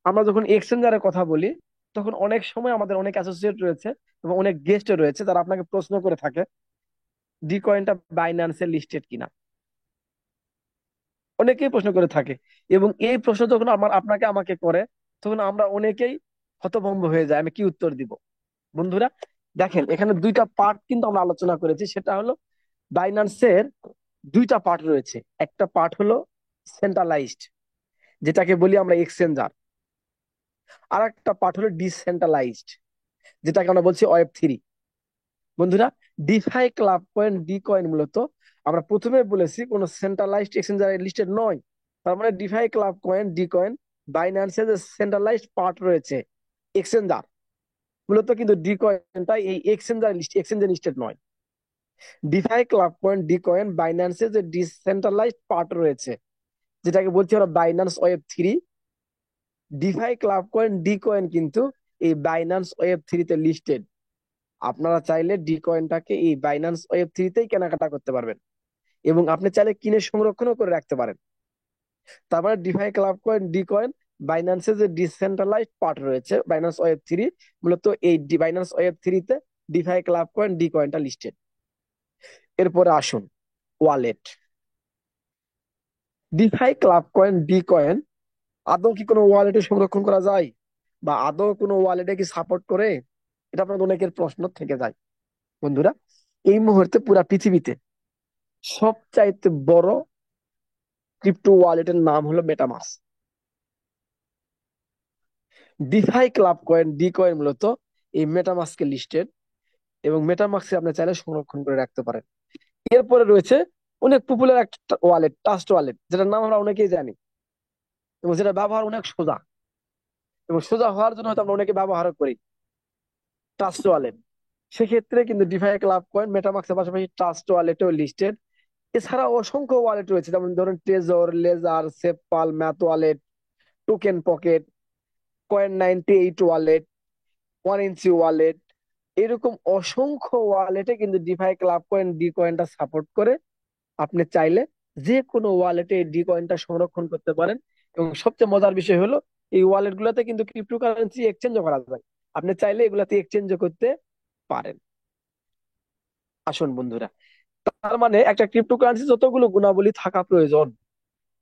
আমরা যখন এক্সচেঞ্জারের কথা বলি, তখন অনেক সময় আমাদের অনেক অ্যাসোসিয়েট রয়েছে এবং অনেক গেস্ট রয়েছে যারা আপনাকে প্রশ্ন করে থাকে ডি কয়েনটা বাইন্যান্সে লিস্টেড কিনা। অনেকেই প্রশ্ন করে থাকে, এবং এই প্রশ্ন যখন আপনাকে আমাকে করে, তখন আমরা অনেকেই হতভম্ব হয়ে যায়, আমি কি উত্তর দিব। বন্ধুরা, দেখেন এখানে দুইটা পার্ট কিন্তু আমরা আলোচনা করেছি, সেটা হলো বাইন্যান্সের দুইটা পার্ট রয়েছে। একটা পার্ট হলো সেন্ট্রালাইজড, যেটাকে বলি আমরা এক্সচেঞ্জার, আর একটা পার্ট হলো ডিসেন্ট্রালাইজড, যেটাকে আমরা বলছি ওয়েব থ্রি। বন্ধুরা, defy club coin D coin মূলত আমরা প্রথমে বলেছি কোন সেন্ট্রালাইজড এক্সচেঞ্জারে লিস্টেড নয়। তার মানে DeFi club coin D coin বাইন্যান্সের যে সেন্ট্রালাইজড পার্ট রয়েছে এক্সচেঞ্জার, মূলত কিন্তু ডি কয়েনটা এই এক্সচেঞ্জে লিস্টেড নয়। DeFi club coin D coin বাইন্যান্সের যে ডিসেন্ট্রালাইজড পার্ট রয়েছে, যেটাকে বলছি আমরা Binance web three, DeFi club coin D coin কিন্তু এই বাইন্যান্স ওয়েব থ্রিতে লিস্টেড। আপনারা চাইলে ডি কয়েনটাকে এই বাইন্যান্স ওয়েব থ্রিতেই কেনাকাটা করতে পারবেন, এবং আপনি চাইলে কিনে সংরক্ষণও করে রাখতে পারেন। তার মানে DeFi club coin D coin বাইন্যান্সের যে ডিসেন্ট্রালাইজড পার্ট রয়েছে বাইন্যান্স ওয়েব থ্রি, মূলত এই বাইন্যান্স ওয়েব থ্রিতে ডিফাই ক্লাব কয়েন ডি কয়েনটা লিস্টেড। এরপরে আসুন wallet. DeFi club coin D coin আদৌ কি কোনো ওয়ালেটে সংরক্ষণ করা যায়, বা আদৌ কোনো ওয়ালেটে কি সাপোর্ট করে, এটা আপনাদের অনেকের প্রশ্ন থেকে যায়। বন্ধুরা, এই মুহূর্তে পুরা পৃথিবীতে সবচাইতে বড় ক্রিপ্টো ওয়ালেটের নাম হলো MetaMask. Defy club coin D coin মূলত এই মেটামাস্কে লিস্টেড, এবং মেটামাস্কে আপনি চাইলে সংরক্ষণ করে রাখতে পারেন। এরপরে রয়েছে অনেক পপুলার একটা ওয়ালেট, ট্রাস্ট ওয়ালেট, যেটার নাম আমরা অনেকেই জানি, এবং যেটা ব্যবহার অনেক সোজা, এবং সোজা হওয়ার জন্য হয়তো আমরা অনেকে ব্যবহার করি ট্রাস্ট ওয়ালেট। সেক্ষেত্রে কিন্তু ডিফাই ক্লাব কয়েন মেটামাস্কের পাশাপাশি ট্রাস্ট ওয়ালেটেও লিস্টেড, এছাড়া অসংখ্য ওয়ালেট রয়েছে, যেমন ধরুন Trezor, Ledger, SafePal, Math wallet, token pocket, coin 98 wallet, 1 inch wallet. এরকম অসংখ্য ওয়ালেটে কিন্তু ডিফাই ক্লাব কয়েন ডি কয়েনটা সাপোর্ট করে। আপনি চাইলে যে কোনো ওয়ালেটে ডি কয়েনটা সংরক্ষণ করতে পারেন। এবং সবচেয়ে মজার বিষয় হলো, এই ওয়ালেট গুলাতে কিন্তু ক্রিপ্টোকারেন্সি এক্সচেঞ্জও করা যায়। আপনি চাইলে এগুলাতে এক্সচেঞ্জও করতে পারেন। আসুন বন্ধুরা, তার মানে একটা ক্রিপ্টোকারেন্সি যতগুলো গুণাবলী থাকা প্রয়োজন,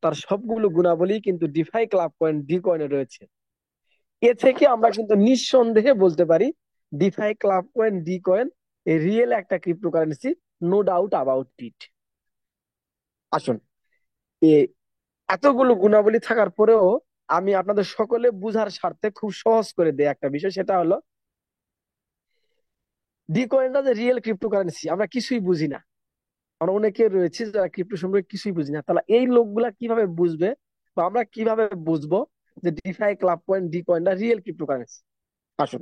তার সবগুলো গুণাবলী কিন্তু ডিফাই ক্লাব কয়েন ডি কয়েনে রয়েছে। এ থেকে আমরা কিন্তু নিঃসন্দেহে বলতে পারি, DeFi club coin D coin real একটা cryptocurrency, no doubt about it. আসুন, এ এতগুলো গুণাবলী থাকার পরেও আমি আপনাদের সকলে বুঝার স্বার্থে খুব সহজ করে দেই একটা বিষয়, সেটা হলো ডি কয়েনটা যে রিয়েল ক্রিপ্টোকারেন্সি আমরা কিছুই বুঝি না। আমরা অনেকে রয়েছে যারা ক্রিপ্টো সম্পর্কে কিছুই বুঝি না। তাহলে এই লোকগুলা কিভাবে বুঝবে, বা আমরা কিভাবে বুঝবো যে ডিফাই ক্লাব কয়েন ডি কয়েনটা রিয়েল ক্রিপ্টোকারেন্সি? আসুন,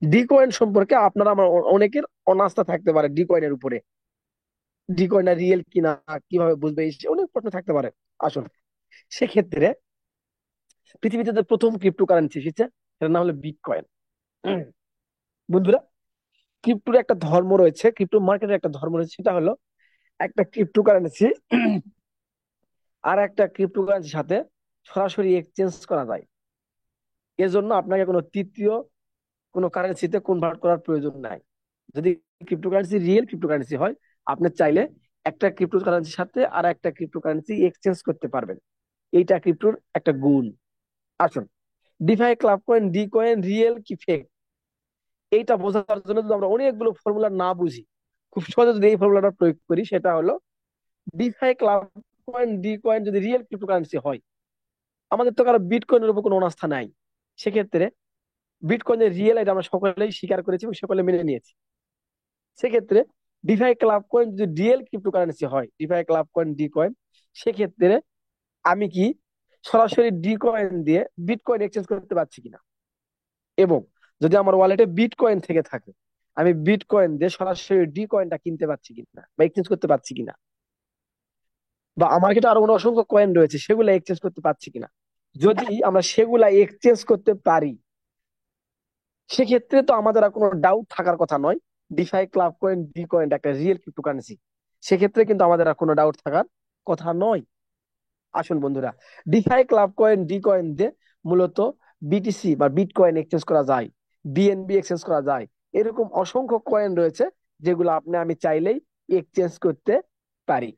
ডি কয়েন সম্পর্কে আপনারা আমার অনেকের অনাস্থা থাকতে পারে ডি কয়েনের উপরে। ডি কয়েনটা রিয়েল কিনা কিভাবে বুঝবে, এই সে অনেক প্রশ্ন থাকতে পারে। আসুন, সেক্ষেত্রে পৃথিবীতে যে প্রথম ক্রিপ্টোকারেন্সি এসেছে, সেটার নাম হলো বিটকয়েন। বন্ধুরা, ক্রিপ্টোর একটা ধর্ম রয়েছে, ক্রিপ্টো মার্কেটের একটা ধর্ম রয়েছে, সেটা হলো একটা ক্রিপ্টোকারেন্সি আর একটা ক্রিপ্টোকারেন্সির সাথে সরাসরি এক্সচেঞ্জ করা যায়। এজন্য আপনাকে কোনো তৃতীয় কোনো কারেন্সিতে কনভার্ট করার প্রয়োজন নাই। যদি ক্রিপ্টোকারেন্সি রিয়েল ক্রিপ্টোকারেন্সি হয়, আপনি চাইলে একটা ক্রিপ্টোকারেন্সির সাথে আর একটা ক্রিপ্টোকারেন্সি এক্সচেঞ্জ করতে পারবেন। এইটা ক্রিপ্টোর একটা গুণ। আসুন, defy club coin D coin real কি ফেক, এইটা বোঝার জন্য যদি আমরা অনেকগুলো ফর্মুলা না বুঝি, খুব সহজে যদি এই ফর্মুলাটা প্রয়োগ করি, সেটা হলো defy club coin D coin যদি রিয়েল ক্রিপ্টোকারেন্সি হয়, আমাদের তো কারো বিটকয়েনের উপর কোনো অনাস্থা নাই। সেক্ষেত্রে বিটকয়েনের রিয়েল, এটা আমরা সকলেই স্বীকার করেছি এবং সকলে মেনে নিয়েছি। সেক্ষেত্রে ডিফাই ক্লাব কয়েন যদি রিয়েল ক্রিপ্টোকারেন্সি হয়, defy club coin D coin, সেক্ষেত্রে আমি কি সরাসরি ডি কয়েন দিয়ে বিটকয়েন এক্সচেঞ্জ করতে পারছি কিনা, এবং যদি আমার ওয়ালেটে বিটকয়েন থেকে থাকে, আমি বিটকয়েন দিয়ে সরাসরি ডি কয়েনটা কিনতে পারছি কিনা বা এক্সচেঞ্জ করতে পারছি কিনা, বা আমার কাছে আরো অসংখ্য কয়েন রয়েছে সেগুলো এক্সচেঞ্জ করতে পারছি কিনা। যদি আমরা সেগুলা এক্সচেঞ্জ করতে পারি, সেক্ষেত্রে তো আমাদের আর কোনো ডাউট থাকার কথা নয়, DeFi club coin D coin একটা রিয়েল ক্রিপ্টোকারেন্সি। সেক্ষেত্রে কিন্তু আমাদের আর কোনো ডাউট থাকার কথা নয়। আসুন বন্ধুরা, defy club coin D coin দিয়ে মূলত বিটিসি বা বিটকয়েন এক্সচেঞ্জ করা যায়, বিএনবি এক্সচেঞ্জ করা যায়। এরকম অসংখ্য কয়েন রয়েছে যেগুলো আপনি আমি চাইলেই এক্সচেঞ্জ করতে পারি।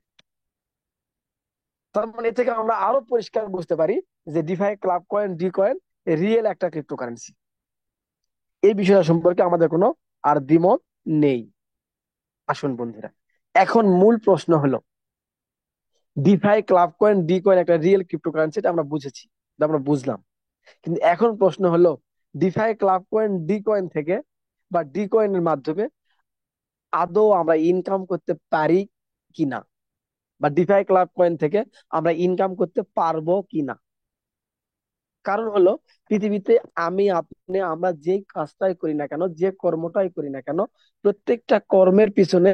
তার মানে এ থেকে আমরা আরো পরিষ্কার বুঝতে পারি যে defy club coin D coin real একটা ক্রিপ্টোকারেন্সি। এই বিষয়টা সম্পর্কে আমাদের কোনো আর দ্বিমত নেই। আসুন বন্ধুরা, এখন মূল প্রশ্ন হলো, defy club coin D coin একটা রিয়েল ক্রিপ্টোকারেন্সি, এটা আমরা বুঝেছি, এটা আমরা বুঝলাম। কিন্তু এখন প্রশ্ন হলো, defy club coin D coin থেকে বা ডি কয়েনের মাধ্যমে আদৌ আমরা ইনকাম করতে পারি কিনা, বা ডিফাই ক্লাব কয়েন থেকে আমরা ইনকাম করতে পারবো কিনা। কারণ হলো, পৃথিবীতে আমি আপনি আমরা যে কাজটাই করি না কেন, যে কর্মটাই করি না কেন, প্রত্যেকটা কর্মের পিছনে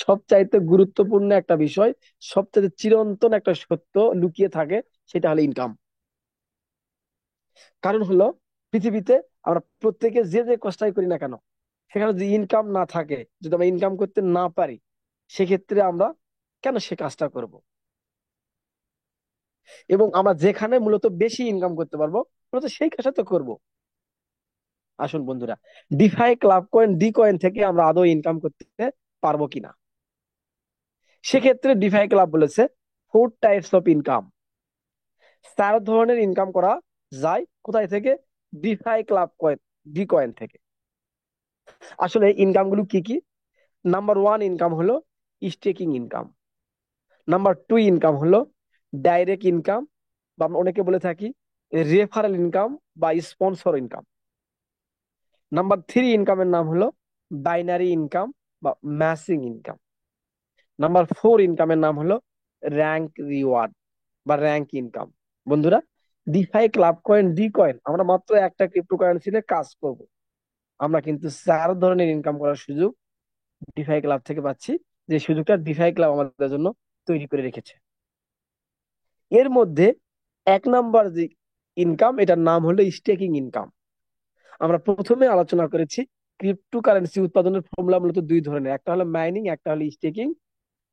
সবচাইতে গুরুত্বপূর্ণ একটা বিষয়, সবচাইতে চিরন্তন একটা সত্য লুকিয়ে থাকে, সেটা হলো ইনকাম। কারণ হলো, পৃথিবীতে আমরা প্রত্যেকে যে যে কাজটাই করি না কেন, সেখানে যদি ইনকাম না থাকে, যদি আমরা ইনকাম করতে না পারি, সেক্ষেত্রে আমরা কেন সে কাজটা করব? এবং আমরা যেখানে মূলত বেশি ইনকাম করতে পারবো, মূলত সেই কাজটা তো করবো। আসুন বন্ধুরা, defy club coin D coin থেকে আমরা আদৌ ইনকাম করতে পারবো কিনা। সেক্ষেত্রে ডিফাই ক্লাব বলেছে 4 টাইপস অফ ইনকাম। 4 ধরনের ইনকাম করা যায় কোথায় থেকে? Defy club coin D coin থেকে। আসলে ইনকাম গুলো কি কি? নাম্বার 1 ইনকাম হলো স্টেকিং ইনকাম। নাম্বার 2 ইনকাম হলো ডাইরেক্ট ইনকাম, বা আমরা অনেকে বলে থাকি রেফারেল ইনকাম বা স্পন্সর ইনকাম। নাম্বার 3 ইনকামের নাম হলো বাইনারি ইনকাম বা ম্যাসিং ইনকাম। নাম্বার 4 ইনকামের নাম হলো র্যাঙ্ক রিওয়ার্ড বা র্যাঙ্ক ইনকাম। বন্ধুরা, defy club coin D coin আমরা মাত্র একটা ক্রিপ্টোকারেন্সিতে কাজ করব, আমরা কিন্তু 4 ধরনের ইনকাম করার সুযোগ ডিফাই ক্লাব থেকে পাচ্ছি। যে সুযোগটা ডিফাই ক্লাব আমাদের জন্য তৈরি করে রেখেছে। এর মধ্যে 1 নাম্বার যে ইনকাম, এটার নাম হলো স্টেকিং ইনকাম। আমরা প্রথমে আলোচনা করেছি ক্রিপ্টো কারেন্সি উৎপাদনের ফর্মুলা মূলত দুই ধরনের, একটা হলো মাইনিং, একটা হলো স্টেকিং।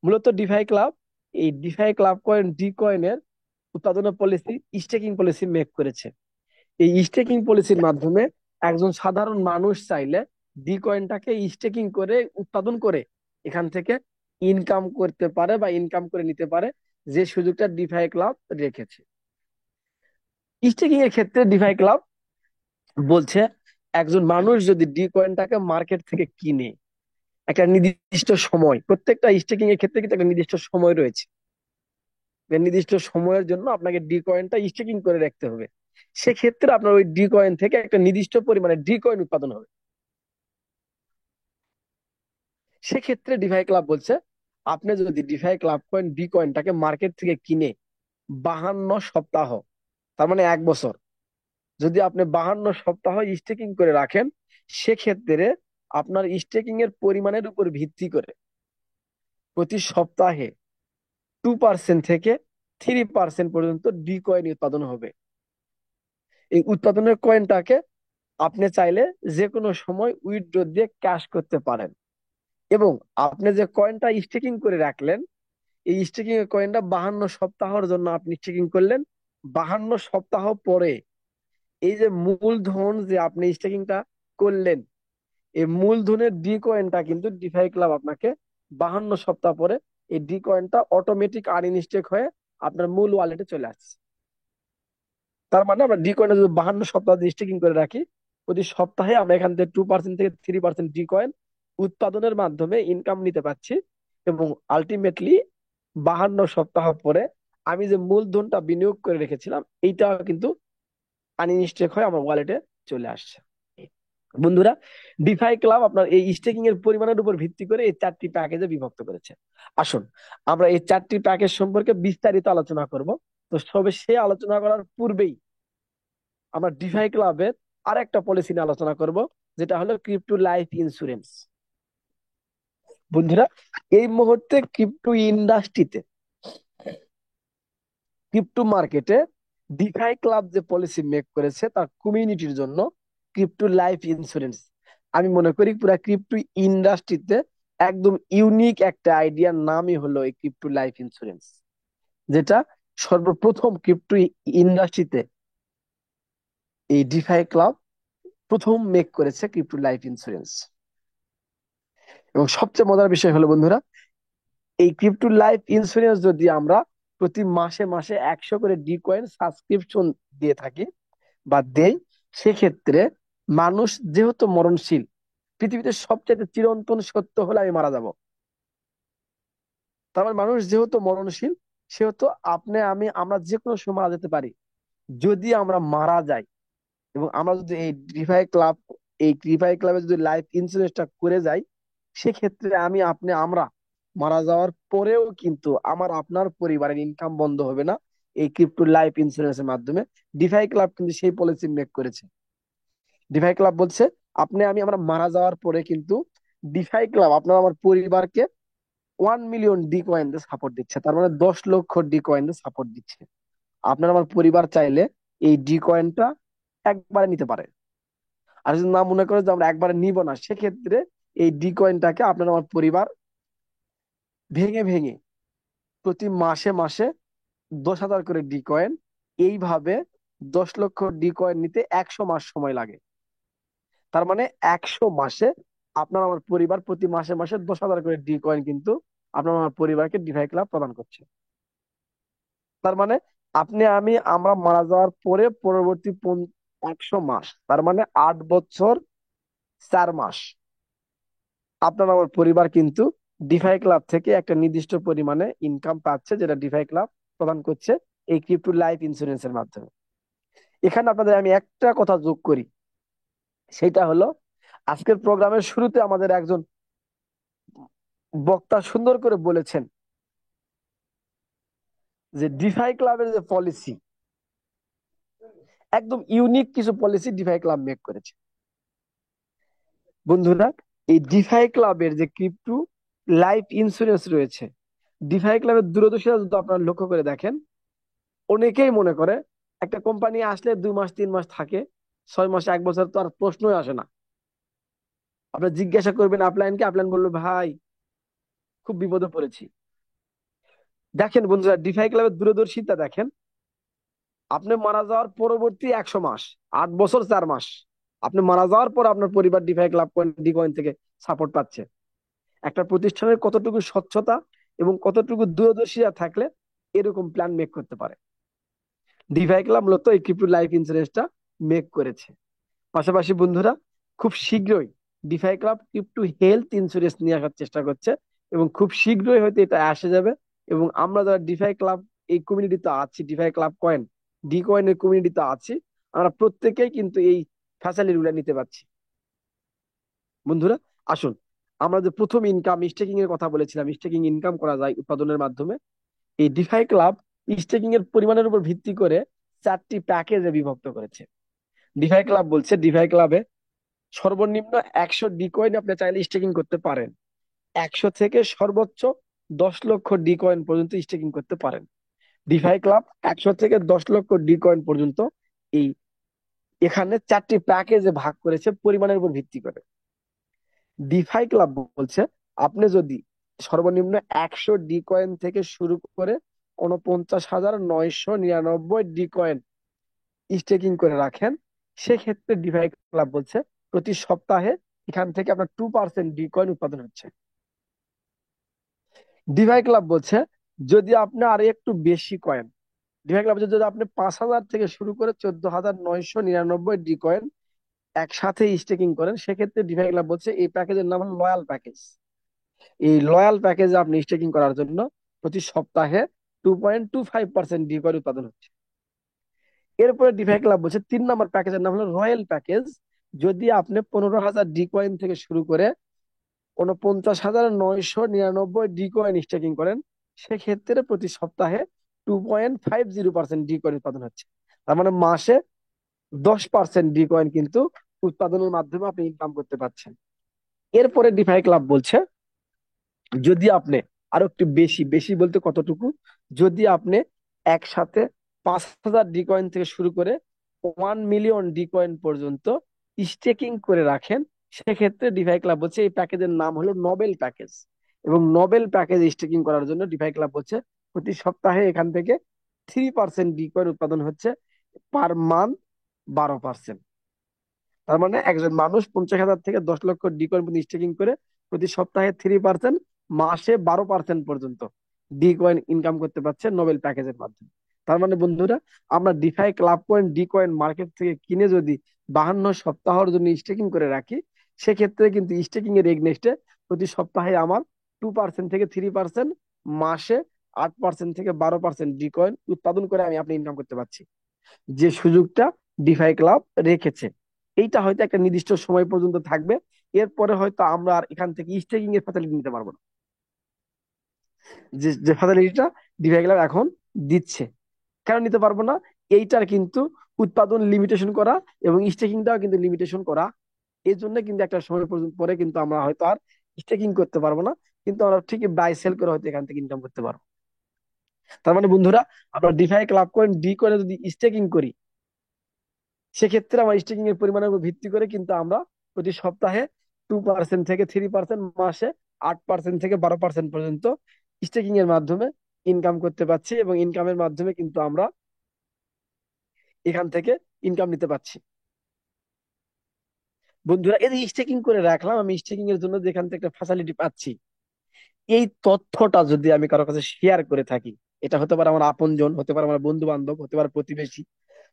মূলত ডিফাই ক্লাব, এই ডিফাই ক্লাব কয়েন ডি কয়েনের উৎপাদনের পলিসি স্টেকিং পলিসি মেক করেছে। এই স্টেকিং পলিসির মাধ্যমে একজন সাধারণ মানুষ চাইলে ডি কয়েনটাকে স্টেকিং করে উৎপাদন করে এখান থেকে ইনকাম করতে পারে বা ইনকাম করে নিতে পারে, যে সুযোগটা ডিফাই ক্লাব রেখেছে। স্টেকিং এর ক্ষেত্রে ডিফাই ক্লাব বলছে একজন মানুষ যদি ডি কয়েনটাকে মার্কেট থেকে কিনে, একটা নির্দিষ্ট সময়, প্রত্যেকটা স্টেকিং এর ক্ষেত্রে কিন্তু একটা নির্দিষ্ট সময় রয়েছে, যে নির্দিষ্ট সময়ের জন্য আপনাকে ডি কয়েনটা স্টেকিং করে রাখতে হবে। সেক্ষেত্রে আপনার ওই ডি কয়েন থেকে একটা নির্দিষ্ট পরিমাণে ডি কয়েন উৎপাদন হবে। সেক্ষেত্রে ডিফাই ক্লাব বলছে আপনি যদি ডিফাই ক্লাব কয়েন ডি কয়েনটাকে মার্কেট থেকে কিনে 52 সপ্তাহ, তার মানে 1 বছর, যদি আপনি 52 সপ্তাহ স্টেকিং করে রাখেন, সেক্ষেত্রে আপনার স্টেকিং এর পরিমাণের উপর ভিত্তি করে প্রতি সপ্তাহে 2% থেকে 3% পর্যন্ত ডি কয়েন উৎপাদন হবে। এই উৎপাদনের কয়েনটাকে আপনি চাইলে যে কোনো সময় উইথড্র দিয়ে ক্যাশ করতে পারেন। এবং আপনি যে কয়েনটা স্টেকিং করে রাখলেন, এই স্টেকিং এর কয়েনটা 52 সপ্তাহের জন্য আপনি স্টেকিং করলেন। 52 সপ্তাহ পরে এই যে মূলধন যে আপনি স্টেকিংটা করলেন, এই মূলধনের ডি কয়েনটা কিন্তু ডিফাই ক্লাব আপনাকে 52 সপ্তাহ পরে এই ডি কয়েনটা অটোমেটিক আনস্টেক হয়ে আপনার মূল ওয়ালেটে চলে আসছে। তার মানে আমরা ডি কয়েনে যদি 52 সপ্তাহ স্টেকিং করে রাখি, প্রতি সপ্তাহে আমরা এখান থেকে 2% থেকে 3% ডি কয়েন উৎপাদনের মাধ্যমে ইনকাম নিতে পারছি। এবং আলটিমেটলি 52 সপ্তাহ পরে আমি যে মূলধনটা বিনিয়োগ করে রেখেছিলাম, এইটা কিন্তু আনস্টেক হয়ে আমার ওয়ালেটে চলে আসছে। বন্ধুরা, ডিফাই ক্লাব আপনার এই স্টেকিং এর পরিমাণের উপর ভিত্তি করে এই 4টি প্যাকেজে বিভক্ত করেছে। আসুন আমরা এই 4টি প্যাকেজ সম্পর্কে বিস্তারিত আলোচনা করব। তো সবে সে আলোচনা করার পূর্বেই আমরা ডিফাই ক্লাবের আর একটা পলিসি নিয়ে আলোচনা করব, যেটা হলো ক্রিপ্টো লাইফ ইন্স্যুরেন্স। বন্ধুরা, এই মুহূর্তে ক্রিপ্টো ইন্ডাস্ট্রিতে, ক্রিপ্টো মার্কেটে ডিফাই ক্লাব যে পলিসি মেক করেছে তার কমিউনিটির জন্য ক্রিপ্টো লাইফ ইন্স্যুরেন্স, আমি মনে করি পুরো ক্রিপ্টো ইন্ডাস্ট্রিতে একদম ইউনিক একটা আইডিয়ার নামই হলো এই ক্রিপ্টো লাইফ ইন্স্যুরেন্স, যেটা সর্বপ্রথম ক্রিপ্টো ইন্ডাস্ট্রিতে এই ডিফাই ক্লাব প্রথম মেক করেছে ক্রিপ্টো লাইফ ইন্স্যুরেন্স। এবং সবচেয়ে মজার বিষয় হলো বন্ধুরা, এই ক্রিপ্টো লাইফ ইন্স্যুরেন্স যদি আমরা প্রতি মাসে মাসে 100 করে ডি কয়েন সাবস্ক্রিপশন দিয়ে থাকি বা দেই, সেক্ষেত্রে মানুষ যেহেতু মরণশীল, পৃথিবীতে সবচেয়ে চিরন্তন সত্য হলে আমি মারা যাব। তার মানে মানুষ যেহেতু মরণশীল, সেহেতু আপনি আমি আমরা যে কোনো সময় মারা যেতে পারি। যদি আমরা মারা যাই এবং আমরা যদি এই ডিফাই ক্লাবে যদি লাইফ ইন্স্যুরেন্সটা করে যাই, সেক্ষেত্রে আমি আপনি আমরা মারা যাওয়ার পরেও কিন্তু আমার আপনার পরিবারের ইনকাম বন্ধ হবে না এই ক্রিপ্টো লাইফ ইন্স্যুরেন্সের মাধ্যমে। ডিফাই ক্লাব কিন্তু সেই পলিসি মেক করেছে। ডিফাই ক্লাব বলছে আপনি আমি আমরা মারা যাওয়ার পরে কিন্তু ডিফাই ক্লাব আপনার আমার পরিবারকে 1 মিলিয়ন ডি কয়েন দিয়ে সাপোর্ট দিচ্ছে, তার মানে 10 লক্ষ ডি কয়েন দিয়ে সাপোর্ট দিচ্ছে। আপনার আমার পরিবার চাইলে এই ডি কয়েনটা একবারে নিতে পারে। আর যদি না মনে করে যে আমরা একবারে নিব না, সেক্ষেত্রে এই ডি কয়েনটাকে আপনার আমার পরিবার ভেঙে ভেঙে প্রতি মাসে মাসে 10,000 করে ডি কয়েন, এইভাবে 10 লক্ষ ডি কয়েন নিতে 100 মাস সময় লাগে। তার মানে 100 মাসে আপনার আমার পরিবার প্রতি মাসে মাসে 10,000 করে ডি কয়েন কিন্তু আপনার আমার পরিবারকে ডিভাই ক্লাব প্রদান করছে। তার মানে আপনি আমি আমরা মারা যাওয়ার পরে পরবর্তী 100 মাস, তার মানে 8 বছর 4 মাস আপনার আমার পরিবার কিন্তু ডিফাই ক্লাব থেকে একটা নির্দিষ্ট পরিমাণে ইনকাম পাচ্ছে, যেটা ডিফাই ক্লাব প্রদান করছে এই ক্রিপ্টো লাইফ ইন্স্যুরেন্সের মাধ্যমে। এখানে আপনাদের আমি একটা কথা যোগ করি, সেটা হলো আজকের প্রোগ্রামের শুরুতে আমাদের একজন বক্তা সুন্দর করে বলেছেন যে ডিফাই ক্লাবের যে পলিসি, একদম ইউনিক কিছু পলিসি ডিফাই ক্লাব মেক করেছে। বন্ধুরা, এই ডিফাই ক্লাবের যে ক্রিপ্টো লাইফ ইন্স্যুরেন্স রয়েছে, ডিফাই ক্লাবের দূরদর্শিতা যদি আপনারা লক্ষ্য করে দেখেন, অনেকেই মনে করে একটা কোম্পানি আসলে 2 মাস 3 মাস থাকে, 6 মাস 1 বছর তো আর প্রশ্নই আসে না। আপনার জিজ্ঞাসা করবেন আপলাইনকে, আপলাইন বললো ভাই খুব বিপদে পড়েছি। দেখেন বন্ধুরা, ডিফাই ক্লাবের দূরদর্শিতা দেখেন, আপনি মারা যাওয়ার পরবর্তী 100 মাস, 8 বছর 4 মাস, আপনি মারা যাওয়ার পর আপনার পরিবার defy club coin D coin থেকে সাপোর্ট পাচ্ছে। একটা প্রতিষ্ঠানের কতটুকু স্বচ্ছতা এবং কতটুকু দূরদর্শিতা থাকলে এরকম প্ল্যান মেক করতে পারে। ডিভাই ক্লাব মূলত এই ক্রিপ্টো লাইফ ইন্স্যুরেন্সটা মেক করেছে। পাশাপাশি বন্ধুরা, খুব শীঘ্রই defy club crypto health insurance নিয়ে আসার চেষ্টা করছে, এবং খুব শীঘ্রই হয়তো এটা আসে যাবে। এবং আমরা যারা ডিফাই ক্লাব এই কমিউনিটিতে আছি, ডিফাই ক্লাব কয়েন ডি কয়েনের কমিউনিটিতে আছি, আমরা প্রত্যেকেই কিন্তু এই ফ্যাসিলিটি গুলো নিতে পারছি। বন্ধুরা আসুন, আমরা যে প্রথম ইনকাম স্টেকিং এর কথা বলেছিলাম, স্টেকিং ইনকাম করা যায় উৎপাদনের মাধ্যমে, এই ডিফাই ক্লাব স্টেকিং এর পরিমাণের উপর ভিত্তি করে 4টি প্যাকেজে বিভক্ত করেছে। ডিফাই ক্লাব বলছে ডিফাই ক্লাবে সর্বনিম্ন 100 ডি কয়েন আপনি চাইলে স্টেকিং করতে পারেন, 100 থেকে সর্বোচ্চ 10 লক্ষ ডি কয়েন পর্যন্ত স্টেকিং করতে পারেন। ডিফাই ক্লাব 100 থেকে 10 লক্ষ ডি কয়েন পর্যন্ত এই এখানে 4টি প্যাকেজে ভাগ করেছে পরিমাণের উপর ভিত্তি করে। ডিফাই ক্লাব বলছে আপনি যদি সর্বনিম্ন 100 ডি কয়েন থেকে শুরু করে 49,999 ডি কয়েন স্টেকিং করে রাখেন, সেক্ষেত্রে ডিভাই ক্লাব বলছে প্রতি সপ্তাহে এখান থেকে আপনার 2% ডি কয়েন উৎপাদন হচ্ছে। ডিভাই ক্লাব বলছে যদি আপনি আরো একটু বেশি কয়েন, ডিভাই ক্লাব বলছে যদি আপনি 5,000 থেকে শুরু করে 14,999 ডি কয়েন একসাথে স্টেকিং করেন, সেক্ষেত্রে ডিভাই ক্লাব বলছে এই প্যাকেজের নাম হলো লয়াল প্যাকেজ। এই লয়াল প্যাকেজে আপনি স্টেকিং করার জন্য প্রতি সপ্তাহে 2.25% ডি কয়েন উৎপাদন হচ্ছে। এরপরে ডিভাই ক্লাব বলছে 3 নম্বর প্যাকেজের নাম হলো রয়্যাল প্যাকেজ। যদি আপনি 15,000 ডি কয়েন থেকে শুরু করে 49,999 ডি কয়েন স্টেকিং করেন, সেক্ষেত্রে প্রতি সপ্তাহে 2.50% ডি কয়েন উৎপাদন হচ্ছে। তার মানে মাসে 10% ডি কয়েন কিন্তু উৎপাদনের মাধ্যমে আপনি ইনকাম করতে পারছেন। এরপরে ডিফাই ক্লাব বলছে যদি আপনি আরো একটু বেশি বেশি বলতে কতটুকু, যদি আপনি একসাথে 5,000 ডি কয়েন থেকে শুরু করে 1 মিলিয়ন ডি কয়েন পর্যন্ত স্টেকিং করে রাখেন, সেক্ষেত্রে ডিভাই ক্লাব বলছে এই প্যাকেজের নাম হলো নোবেল প্যাকেজ। এবং নোবেল প্যাকেজ স্টেকিং করার জন্য ডিভাই ক্লাব বলছে প্রতি সপ্তাহে এখান থেকে 3% ডি কয়েন উৎপাদন হচ্ছে, পার মান্থ 12%। তার মানে একজন মানুষ 50,000 থেকে 10 লক্ষ ডি কয়েন পর্যন্ত স্টেকিং করে প্রতি সপ্তাহে 3%, মাসে 12% পর্যন্ত ডি কয়েন ইনকাম করতে পারছে নোবেল প্যাকেজের মাধ্যমে। তার মানে বন্ধুরা, আমরা defy club coin D coin market থেকে কিনে যদি 52 সপ্তাহের জন্য স্টেকিং করে রাখি, সেক্ষেত্রে কিন্তু স্টেকিং এর এগনেস্টে প্রতি সপ্তাহে আমার 2% থেকে 3%, মাসে 8% থেকে 12% ডি কয়েন উৎপাদন করে আমি আপনি ইনকাম করতে পারছি। যে সুযোগটা ডিফাই ক্লাব রেখেছে, এইটা হয়তো একটা নির্দিষ্ট সময় পর্যন্ত থাকবে। এরপরে হয়তো আমরা আর এখান থেকে স্টেকিং এর ফ্যাসিলিটি নিতে পারবো না, যে যে ফ্যাসিলিটিটা ডিফাই ক্লাব এখন দিচ্ছে। কেন নিতে পারবো না? এইটার কিন্তু উৎপাদন লিমিটেশন করা এবং স্টেকিংটাও কিন্তু লিমিটেশন করা। এই জন্য কিন্তু একটা সময় পর্যন্ত পরে কিন্তু আমরা হয়তো আর স্টেকিং করতে পারবো না, কিন্তু আমরা ঠিকই বাই সেল করে হয়তো এখান থেকে ইনকাম করতে পারবো। তার মানে বন্ধুরা, আমরা ডিফাই ক্লাব কয়েন ডি করে যদি স্টেকিং করি, সেক্ষেত্রে আমার স্টেকিং এর পরিমাণের উপর ভিত্তি করে কিন্তু আমরা প্রতি সপ্তাহে 2% থেকে 3%, মাসে 8% থেকে 12% পর্যন্ত স্টেকিং এর মাধ্যমে ইনকাম করতে পারছি, এবং ইনকামের মাধ্যমে কিন্তু আমরা এখান থেকে ইনকাম নিতে পারছি। বন্ধুরা, এই যে স্টেকিং করে রাখলাম, আমি স্টেকিং এর জন্য যেখান থেকে একটা ফ্যাসিলিটি পাচ্ছি, এই তথ্যটা যদি আমি কারো কাছে শেয়ার করে থাকি, এটা হতে পারে আমার আপনজন, হতে পারে আমার বন্ধু বান্ধব, হতে পারে প্রতিবেশী,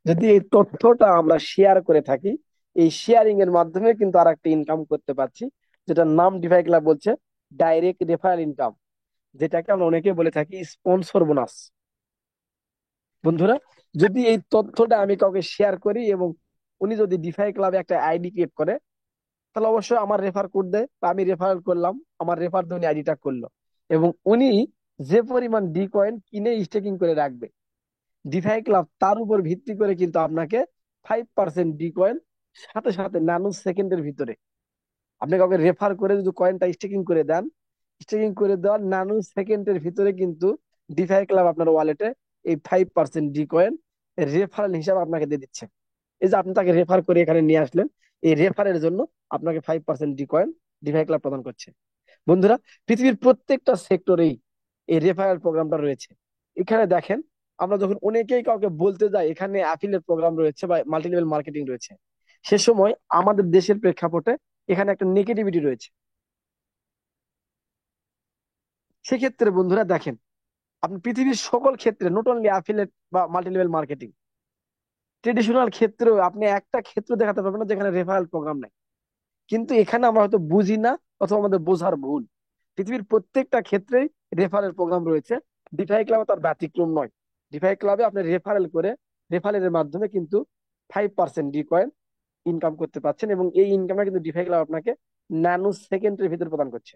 যদি এই তথ্যটা আমরা শেয়ার করে থাকি, এই শেয়ারিং এর মাধ্যমে কিন্তু আর একটা ইনকাম করতে পারছি, যেটার নাম ডিভাই ক্লাব বলছে ডাইরেক্ট রেফারেল ইনকাম, যেটাকে আমরা অনেকে বলে থাকি স্পন্সর বোনাস। বন্ধুরা, যদি এই তথ্যটা আমি কাউকে শেয়ার করি এবং উনি যদি ডিফাই ক্লাবে একটা আইডি ক্রিয়েট করে, তাহলে অবশ্যই আমার রেফার কোড দেয় বা আমি রেফার করলাম, আমার রেফার দিয়ে উনি আইডিটা করলো, এবং উনি যে পরিমাণ ডি কয়েন কিনে স্টেকিং করে রাখবে, ডিফাই ক্লাব তার উপর ভিত্তি করে কিন্তু আপনাকে 5% ডি কয়েন সাথে সাথে ন্যানো সেকেন্ডের ভিতরে, আপনি কাউকে রেফার করে যদি কয়েনটা স্টেকিং করে দেন, স্টেকিং করে দেওয়ার নানো সেকেন্ডের ভিতরে কিন্তু ডিফাই ক্লাব আপনার ওয়ালেটে এই 5% ডি কয়েন রেফারেল হিসাবে আপনাকে দিয়ে দিচ্ছে। এই যে আপনি তাকে রেফার করে এখানে নিয়ে আসলেন, এই রেফারের জন্য আপনাকে 5% ডি কয়েন ডিফাই ক্লাব প্রদান করছে। বন্ধুরা, পৃথিবীর প্রত্যেকটা সেক্টরেই এই রেফারেল প্রোগ্রামটা রয়েছে। এখানে দেখেন, আমরা যখন অনেকেই কাউকে বলতে যাই এখানে অ্যাফিলিয়েট প্রোগ্রাম রয়েছে বা মাল্টি লেভেল মার্কেটিং রয়েছে, সে সময় আমাদের দেশের প্রেক্ষাপটে এখানে একটা নেগেটিভিটি রয়েছে। সেক্ষেত্রে বন্ধুরা দেখেন, আপনি পৃথিবীর সকল ক্ষেত্রে, নট অনলি অ্যাফিলিয়েট বা মাল্টি লেভেল মার্কেটিং, ট্রেডিশনাল ক্ষেত্রেও আপনি একটা ক্ষেত্র দেখাতে পারবেন না যেখানে রেফারেল প্রোগ্রাম নাই। কিন্তু এখানে আমরা হয়তো বুঝি না, অথবা আমাদের বোঝার ভুল। পৃথিবীর প্রত্যেকটা ক্ষেত্রেই রেফারেল প্রোগ্রাম রয়েছে। ডিফাই ক্লাবে তার ব্যতিক্রম নয়। ডিফাই ক্লাবে আপনি রেফারেল করে, রেফারেলের মাধ্যমে কিন্তু 5% ডি কয়েন ইনকাম করতে পারছেন, এবং এই ইনকামটা কিন্তু ডিফাই ক্লাব আপনাকে ন্যানো সেকেন্ডের ভিতরে প্রদান করছে।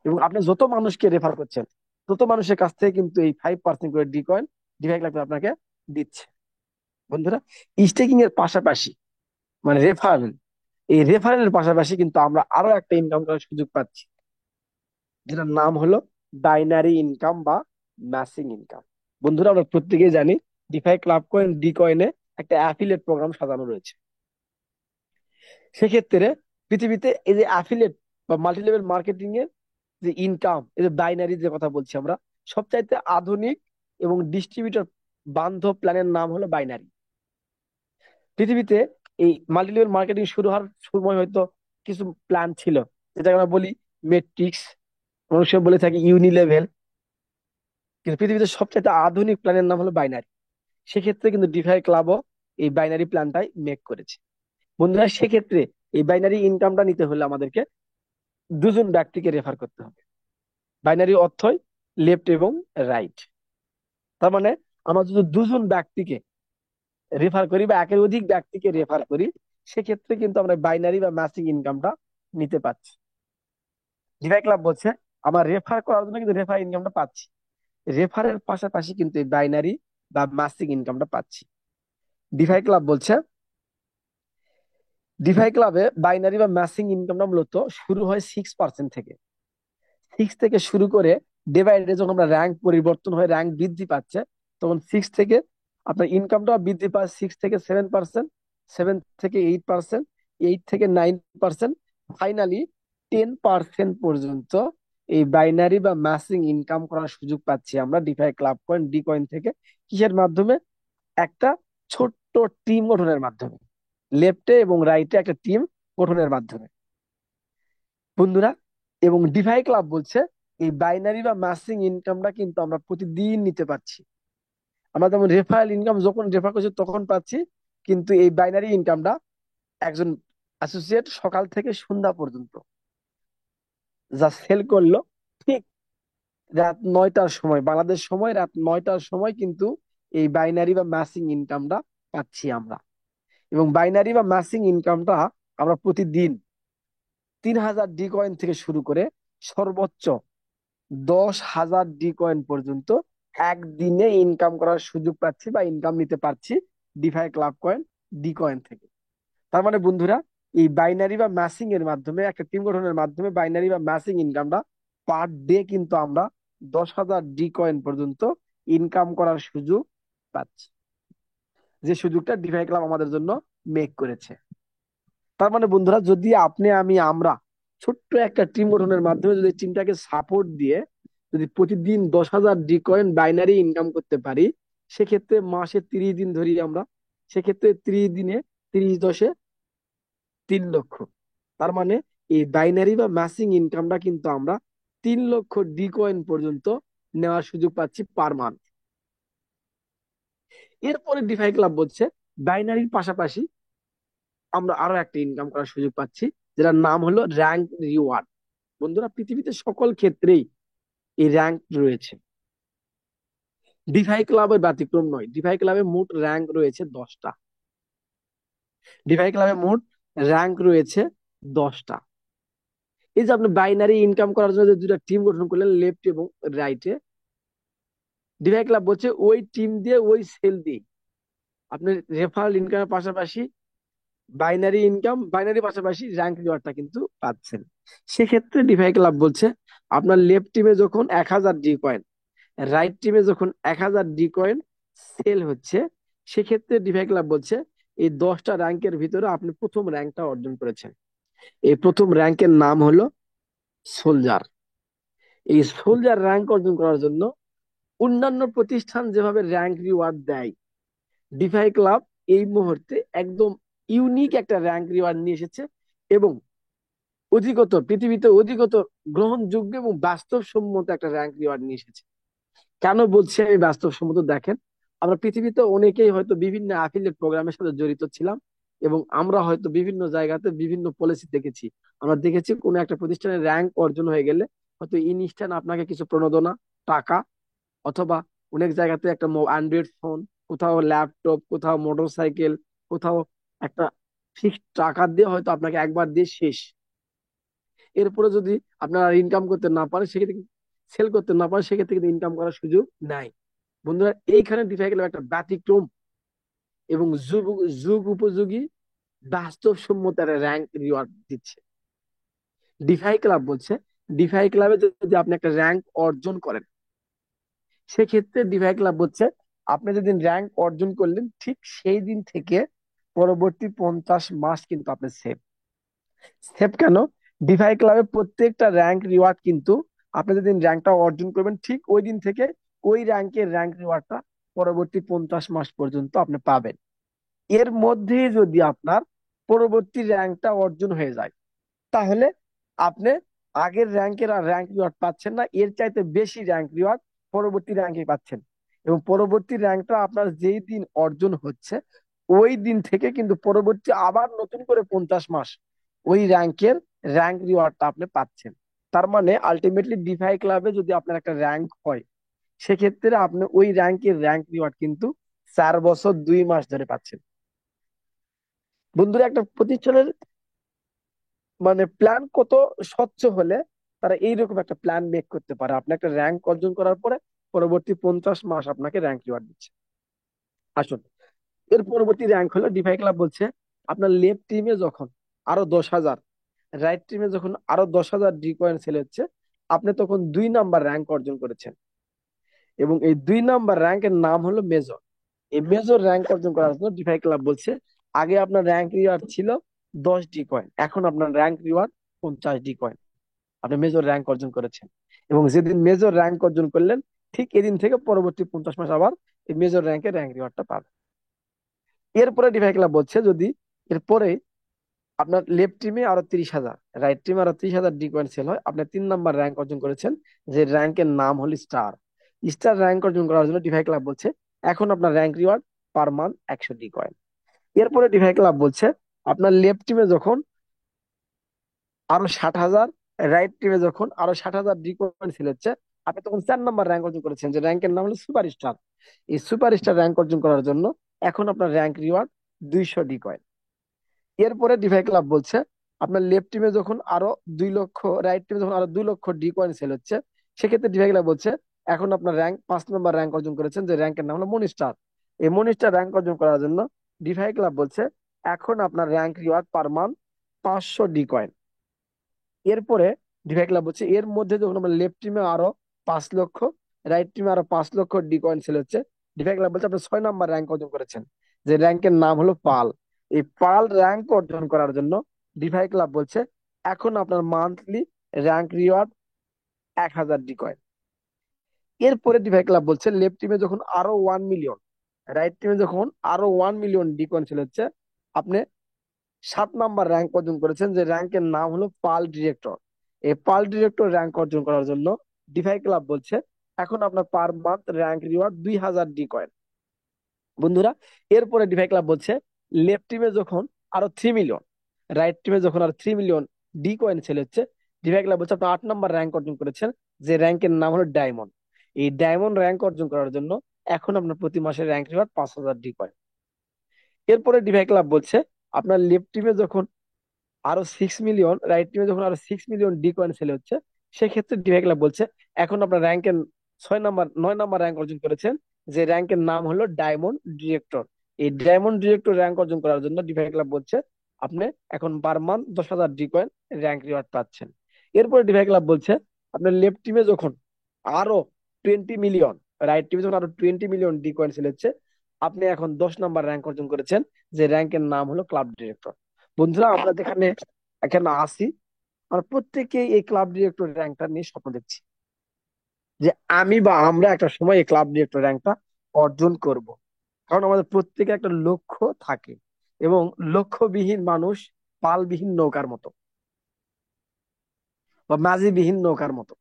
এবং আপনি যত মানুষকে রেফার করছেন, তত মানুষের কাছ থেকে কিন্তু এই 5% করে ডি কয়েন ডিফাই ক্লাব আপনাকে দিচ্ছে। বন্ধুরা, স্টেকিং এর পাশাপাশি, মানে রেফারেল, এই রেফারেলের পাশাপাশি কিন্তু আমরা আরো একটা ইনকাম করার সুযোগ পাচ্ছি, যেটার নাম হলো বাইনারি ইনকাম বা ম্যাসিং ইনকাম। বন্ধুরা, আমরা প্রত্যেকেই জানি ডিফাই ক্লাব কয়েন ডি কয়েনে একটা অ্যাফিলিয়েট প্রোগ্রাম সাজানো রয়েছে। সেক্ষেত্রে পৃথিবীতে এই যে অ্যাফিলিয়েট বা মাল্টি লেভেল মার্কেটিং এর যে ইনকাম, এই যে বাইনারি যে কথা বলছি আমরা, সবচাইতে আধুনিক এবং ডিস্ট্রিবিউটর বান্ধব প্ল্যানের নাম হলো বাইনারি। পৃথিবীতে এই মাল্টি লেভেল মার্কেটিং শুরু হওয়ার সময় হয়তো কিছু প্ল্যান ছিল, যেটা আমরা বলি মেট্রিক্স, মানুষ বলে থাকি ইউনিলেভেল। কিন্তু পৃথিবীতে সবচেয়ে আধুনিক প্ল্যানের নাম হলো বাইনারি। সেক্ষেত্রে কিন্তু ডিফাই ক্লাবও এই বাইনারি প্ল্যানটাই মেক করেছে। বন্ধুরা, সেক্ষেত্রে এই বাইনারি ইনকামটা নিতে হলে আমাদেরকে দুজন ব্যক্তিকে রেফার করতে হবে। বাইনারি অর্থই লেফট এবং রাইট। তার মানে আমরা যদি দুজন ব্যক্তিকে রেফার করি বা একের অধিক ব্যক্তিকে রেফার করি, সেক্ষেত্রে কিন্তু আমরা বাইনারি বা ম্যাচিং ইনকামটা নিতে পারছি। ডিফাই ক্লাব বলছে আমার রেফার করার জন্য কিন্তু রেফার ইনকামটা পাচ্ছি, রেফারের পাশাপাশি কিন্তু এই বাইনারি বা মাসিক ইনকামটা পাচ্ছি। ডিফাই ক্লাব বলছে ডিফাই ক্লাবে বাইনারি বা ম্যাসিং ইনকামটা মূলত শুরু হয় 6% থেকে। 6 থেকে শুরু করে ডে বাই ডে যখন আমরা র্যাঙ্ক পরিবর্তন হয়ে র্যাঙ্ক বৃদ্ধি পাচ্ছে, তখন 6 থেকে আপনার ইনকামটা বৃদ্ধি পায় 6 থেকে 7%, 7 থেকে 8%, 8 থেকে 9%, ফাইনালি 10% পর্যন্ত এই বাইনারি বা ম্যাসিং ইনকাম করার সুযোগ পাচ্ছি আমরা defy club coin D coin থেকে। কিসের মাধ্যমে? একটা ছোট্ট টিম গঠনের মাধ্যমে, লেফটে এবং রাইটে একটা টিম গঠনের মাধ্যমে। বন্ধুরা, এবং ডিফাই ক্লাব বলছে এই বাইনারি বা ম্যাচিং ইনকামটা কিন্তু আমরা প্রতিদিন নিতে পারছি। আমরা যেমন রেফারেল ইনকাম যখন রেফার করছি তখন পাচ্ছি, কিন্তু এই বাইনারি ইনকামটা একজন অ্যাসোসিয়েট সকাল থেকে সন্ধ্যা পর্যন্ত যা সেল করলো, ঠিক রাত 9টার সময়, বাংলাদেশ সময় রাত 9টার সময় কিন্তু এই বাইনারি বা ম্যাচিং ইনকামটা পাচ্ছি আমরা। এবং বাইনারি বা ম্যাচিং ইনকামটা আমরা প্রতিদিন 3,000 ডি কয়েন থেকে শুরু করে সর্বোচ্চ 10,000 ডি কয়েন পর্যন্ত একদিনে ইনকাম করার সুযোগ পাচ্ছি বা ইনকাম নিতে পারছি defy club coin D coin থেকে। তার মানে বন্ধুরা, এই বাইনারি বা ম্যাচিং এর মাধ্যমে, একটা টিম গঠনের মাধ্যমে বাইনারি বা ম্যাচিং ইনকামটা পার ডে কিন্তু আমরা 10,000 ডি কয়েন পর্যন্ত ইনকাম করার সুযোগ পাচ্ছি, যে সুযোগটা ডিফাই ক্লাব আমাদের জন্য মেক করেছে। তার মানে বন্ধুরা, যদি আপনি আমি আমরা ছোট্ট একটা টিম গঠনের মাধ্যমে যদি টিমটাকে সাপোর্ট দিয়ে যদি প্রতিদিন 10,000 ডি কয়েন বাইনারি ইনকাম করতে পারি, সেক্ষেত্রে মাসে 30 দিন ধরি আমরা, সেক্ষেত্রে 30 দিনে 30 10 3 লক্ষ। তার মানে এই বাইনারি বা ম্যাচিং ইনকামটা কিন্তু আমরা 3 লক্ষ ডি কয়েন পর্যন্ত নেওয়ার সুযোগ পাচ্ছি পার মান্থ। এরপরে ডিফাই ক্লাব বলছে বাইনারির পাশাপাশি আমরা আরো একটা ইনকাম করার সুযোগ পাচ্ছি, যেটার নাম হলো র্যাঙ্ক রিওয়ার্ড। বন্ধুরা, পৃথিবীতে সকল ক্ষেত্রেই এই র্যাঙ্ক রয়েছে, ডিফাই ক্লাবের ব্যতিক্রম নয়। ডিফাই ক্লাবে মোট র্যাঙ্ক রয়েছে 10টা। ডিফাই ক্লাবে মোট র্যাঙ্ক রয়েছে 10টা। এই যে আপনি বাইনারি ইনকাম করার জন্য যে দুটা টিম গঠন করলেন, লেফট এবং রাইটে, ডিফাই ক্লাব বলছে ওই টিম দিয়ে ওই সেল দিয়ে আপনি রেফারেল ইনকামের পাশাপাশি বাইনারি ইনকাম, বাইনারি পাশাপাশি র্যাঙ্ক রিওয়ার্ডটা কিন্তু পাচ্ছেন। সেক্ষেত্রে ডিফাই ক্লাব বলছে আপনার লেফট টিমে যখন 1,000 ডি কয়েন, রাইট টিমে যখন 1,000 ডি কয়েন সেল হচ্ছে, সেক্ষেত্রে ডিফাই ক্লাব বলছে এই 10টা র্যাঙ্কের ভিতরে আপনি প্রথম র্যাঙ্কটা অর্জন করেছেন। এই প্রথম র্যাঙ্কের নাম হলো সোলজার। এই সোলজার র্যাঙ্ক অর্জন করার জন্য অন্যান্য প্রতিষ্ঠান যেভাবে র্যাঙ্ক রিওয়ার্ড দেয়, ডিফাই ক্লাব এই মুহূর্তে একদম ইউনিক একটা র্যাঙ্ক রিওয়ার্ড নিয়ে এসেছে, এবং অধিকতর পৃথিবীতে অধিকতর গ্রহণযোগ্য এবং বাস্তবসম্মত একটা র্যাঙ্ক রিওয়ার্ড নিয়ে এসেছে। কেন বলছি আমি বাস্তবসম্মত? দেখেন, আমরা পৃথিবীতে অনেকেই হয়তো বিভিন্ন অ্যাফিলিয়েট প্রোগ্রামের সাথে জড়িত ছিলাম, এবং আমরা হয়তো বিভিন্ন জায়গাতে বিভিন্ন পলিসি দেখেছি। আমরা দেখেছি কোনো একটা প্রতিষ্ঠানের র্যাঙ্ক অর্জন হয়ে গেলে হয়তো ইনস্ট্যান্ট আপনাকে কিছু প্রণোদনা, টাকা, অথবা অনেক জায়গাতে একটা অ্যান্ড্রয়েড ফোন, কোথাও ল্যাপটপ, কোথাও মোটরসাইকেল, কোথাও একটা ফিক্সড টাকা দিয়ে হয়তো আপনাকে একবার দিয়ে শেষ। এরপরে যদি আপনারা ইনকাম করতে না পারেন, সেক্ষেত্রে সেল করতে না পারেন, সেক্ষেত্রে কিন্তু ইনকাম করার সুযোগ নাই। বন্ধুরা, এইখানে ডিফাই গেল একটা ব্যতিক্রম এবং যুগ যুগ উপযোগী বাস্তবসম্মত একটা র্যাঙ্ক রিওয়ার্ড দিচ্ছে। ডিফাই ক্লাব বলছে ডিফাই ক্লাবে যদি আপনি একটা র্যাঙ্ক অর্জন করেন, সেক্ষেত্রে ডিফাই ক্লাব বলছে আপনি যেদিন র্যাঙ্ক অর্জন করলেন ঠিক সেই দিন থেকে পরবর্তী 50 মাস কিন্তু আপনি সেভ। সেভ কেন? ডিফাই ক্লাবে প্রত্যেকটা র্যাঙ্ক রিওয়ার্ড কিন্তু আপনি যেদিন র্যাঙ্কটা অর্জন করবেন ঠিক ওই দিন থেকে ওই র্যাঙ্কের র্যাঙ্ক রিওয়ার্ডটা পরবর্তী 50 মাস পর্যন্ত আপনি পাবেন। এর মধ্যে যদি আপনার পরবর্তী র্যাঙ্কটা অর্জন হয়ে যায়, তাহলে আপনি আগের র্যাঙ্কের আর র্যাঙ্ক রিওয়ার্ড পাচ্ছেন না, এর চাইতে বেশি র্যাঙ্ক রিওয়ার্ড পরবর্তী র্যাঙ্কে পাচ্ছেন। এবং পরবর্তী র্যাঙ্কটা আপনার যেই দিন অর্জন হচ্ছে ওই দিন থেকে কিন্তু পরবর্তী আবার নতুন করে 50 মাস ওই র্যাঙ্কের র্যাঙ্ক রিওয়ার্ডটা আপনি পাচ্ছেন। তার মানে আলটিমেটলি ডিফাই ক্লাবে যদি আপনার একটা র্যাঙ্ক হয়, সেক্ষেত্রে আপনি ওই র্যাঙ্কের র্যাঙ্ক রিওয়ার্ড কিন্তু 4 বছর 2 মাস ধরে পাচ্ছেন। বন্ধুরা, একটা প্রতিষ্ঠানের মানে প্ল্যান কত স্বচ্ছ হলে তারা এইরকম একটা প্ল্যান মেক করতে পারে, আপনি একটা র্যাঙ্ক অর্জন করার পরে পরবর্তী 50 মাস আপনাকে র্যাঙ্ক রিওয়ার্ড দিচ্ছে। আসুন, এর পরবর্তী র্যাঙ্ক হলো ডিফাই ক্লাব বলছে আপনার লেফট টিমে যখন আরো 10,000, রাইট টিমে যখন আরো 10,000 ডি কয়েন সেল হচ্ছে, আপনি তখন 2 নাম্বার র্যাঙ্ক অর্জন করেছেন, এবং এই 2 নাম্বার র্যাঙ্কের নাম হলো মেজর। এই মেজর র্যাঙ্ক অর্জন করার জন্য ডিফাই ক্লাব বলছে আগে আপনার র্যাঙ্ক রিওয়ার্ড ছিল 10 ডি কয়েন, এখন আপনার র্যাঙ্ক রিওয়ার্ড 50 ডি কয়েন। আপনি মেজর র্যাঙ্ক অর্জন করেছেন, এবং যেদিন মেজর র্যাঙ্ক অর্জন করলেন ঠিক এদিন থেকে পরবর্তী 50 মাস আবার এই মেজর র্যাঙ্কের র্যাঙ্ক রিওয়ার্ডটা পাবেন। এরপরে ডিভাই ক্লাব বলছে যদি এরপরে আপনার লেফট টিমে আরো 30,000, রাইট টিমে আরো 30,000 ডি কয়েন সেল হয়, আপনি 3 নাম্বার র্যাঙ্ক অর্জন করেছেন, যে র্যাঙ্কের নাম হলো স্টার। স্টার র্যাঙ্ক অর্জন করার জন্য ডিভাই ক্লাব বলছে এখন আপনার rank reward per month 100 D coin. এরপরে ডিভাই ক্লাব বলছে আপনার লেফট টিমে যখন আরো 60,000, রাইট টিমে যখন আরো 60,000 ডি কয়েন সেল হচ্ছে, আপনি তখন 4 নাম্বার র্যাঙ্ক অর্জন করেছেন, যে র্যাঙ্কের নাম হলো সুপার স্টার। এই সুপার স্টার র্যাঙ্ক অর্জন করার জন্য এখন আপনার র্যাঙ্ক রিওয়ার্ড 200 ডি কয়েন। এরপরে ডিভাই ক্লাব বলছে আপনার লেফট টিমে যখন আরো 2 লক্ষ, রাইট টিমে যখন আরো 2 লক্ষ ডি কয়েন সেল হচ্ছে, সেক্ষেত্রে ডিভাই ক্লাব বলছে এখন আপনার র্যাঙ্ক 5 নাম্বার র্যাঙ্ক অর্জন করেছেন, যে র্যাঙ্কের নাম হলো মনিস্টার। এই মনিস্টার র্যাঙ্ক অর্জন করার জন্য ডিভাই ক্লাব বলছে এখন আপনার rank reward per month 500 D coin. এরপরে ডিভাই ক্লাব বলছে এর মধ্যে যখন আমরা লেফট টিমে আরো 5 লক্ষ, রাইট টিমে আরো 5 লক্ষ ডি কয়েন সেল হচ্ছে, ডিভাই ক্লাব বলছে আপনি 6 নাম্বার র্যাঙ্ক অর্জন করেছেন, যে র্যাঙ্কের নাম হলো পাল। এই পাল র্যাঙ্ক অর্জন করার জন্য ডিভাই ক্লাব বলছে এখন আপনার monthly rank reward 1,000 D coin. এরপরে ডিভাই ক্লাব বলছে লেফট টিমে যখন আরো 1 মিলিয়ন, রাইট টিমে যখন আরো 1 মিলিয়ন ডি কয়েন সেল হচ্ছে, আপনি 7 নাম্বার র্যাঙ্ক অর্জন করেছেন, যে র্যাঙ্কের নাম হলো পাল ডিরেক্টর। এই পাল ডিরেক্টর র্যাঙ্ক অর্জন করার জন্য ডিফাই ক্লাব বলছে এখন আপনার per month rank reward 2,000 D coin. বন্ধুরা, এরপরে ডিফাই ক্লাব বলছে লেফট টিমে যখন আরো 3 মিলিয়ন, রাইট টিমে যখন আরো 3 মিলিয়ন ডি কয়েন সেল হচ্ছে, ডিফাই ক্লাব বলছে আপনি 8 নাম্বার র্যাঙ্ক অর্জন করেছেন, যে র্যাঙ্কের নাম হলো ডায়মন্ড। এই ডায়মন্ড র্যাঙ্ক অর্জন করার জন্য এখন আপনার প্রতি মাসের র্যাঙ্ক রিওয়ার্ড 5,000 ডি কয়েন। এরপরে ডিফাই ক্লাব বলছে আপনার লেফট টিমে যখন আরো 6 মিলিয়ন, রাইট টিমে যখন আরো 6 মিলিয়ন ডি কয়েন সেল হচ্ছে, সেক্ষেত্রে ডিভাই ক্লাব বলছে এখন আপনার র্যাঙ্কের 9 নাম্বার র্যাঙ্ক অর্জন করেছেন, যে র্যাঙ্কের নাম হলো ডায়মন্ড ডিরেক্টর। এই ডায়মন্ড ডিরেক্টর র্যাঙ্ক অর্জন করার জন্য ডিভাই ক্লাব বলছে আপনি এখন per month 10,000 D coin rank reward পাচ্ছেন। এরপরে ডিভাই ক্লাব বলছে আপনার লেফট টিমে যখন আরো 20 মিলিয়ন, রাইট টিমে যখন আরো 20 মিলিয়ন ডি কয়েন সেল হচ্ছে, আপনি এখন 10 নাম্বার র্যাঙ্ক অর্জন করেছেন, যে র্যাঙ্কের নাম হলো ক্লাব ডিরেক্টর। বন্ধুরা, আমরা যেখানে এখানে আসি, আমরা প্রত্যেকেই এই ক্লাব ডিরেক্টর র্যাঙ্কটা নিয়ে স্বপ্ন দেখছি, যে আমি বা আমরা একটা সময় এই ক্লাব ডিরেক্টর র্যাঙ্কটা অর্জন করব। কারণ আমাদের প্রত্যেকের একটা লক্ষ্য থাকে, এবং লক্ষ্যবিহীন মানুষ পালবিহীন নৌকার মতো, বা মাঝিবিহীন নৌকার মতো।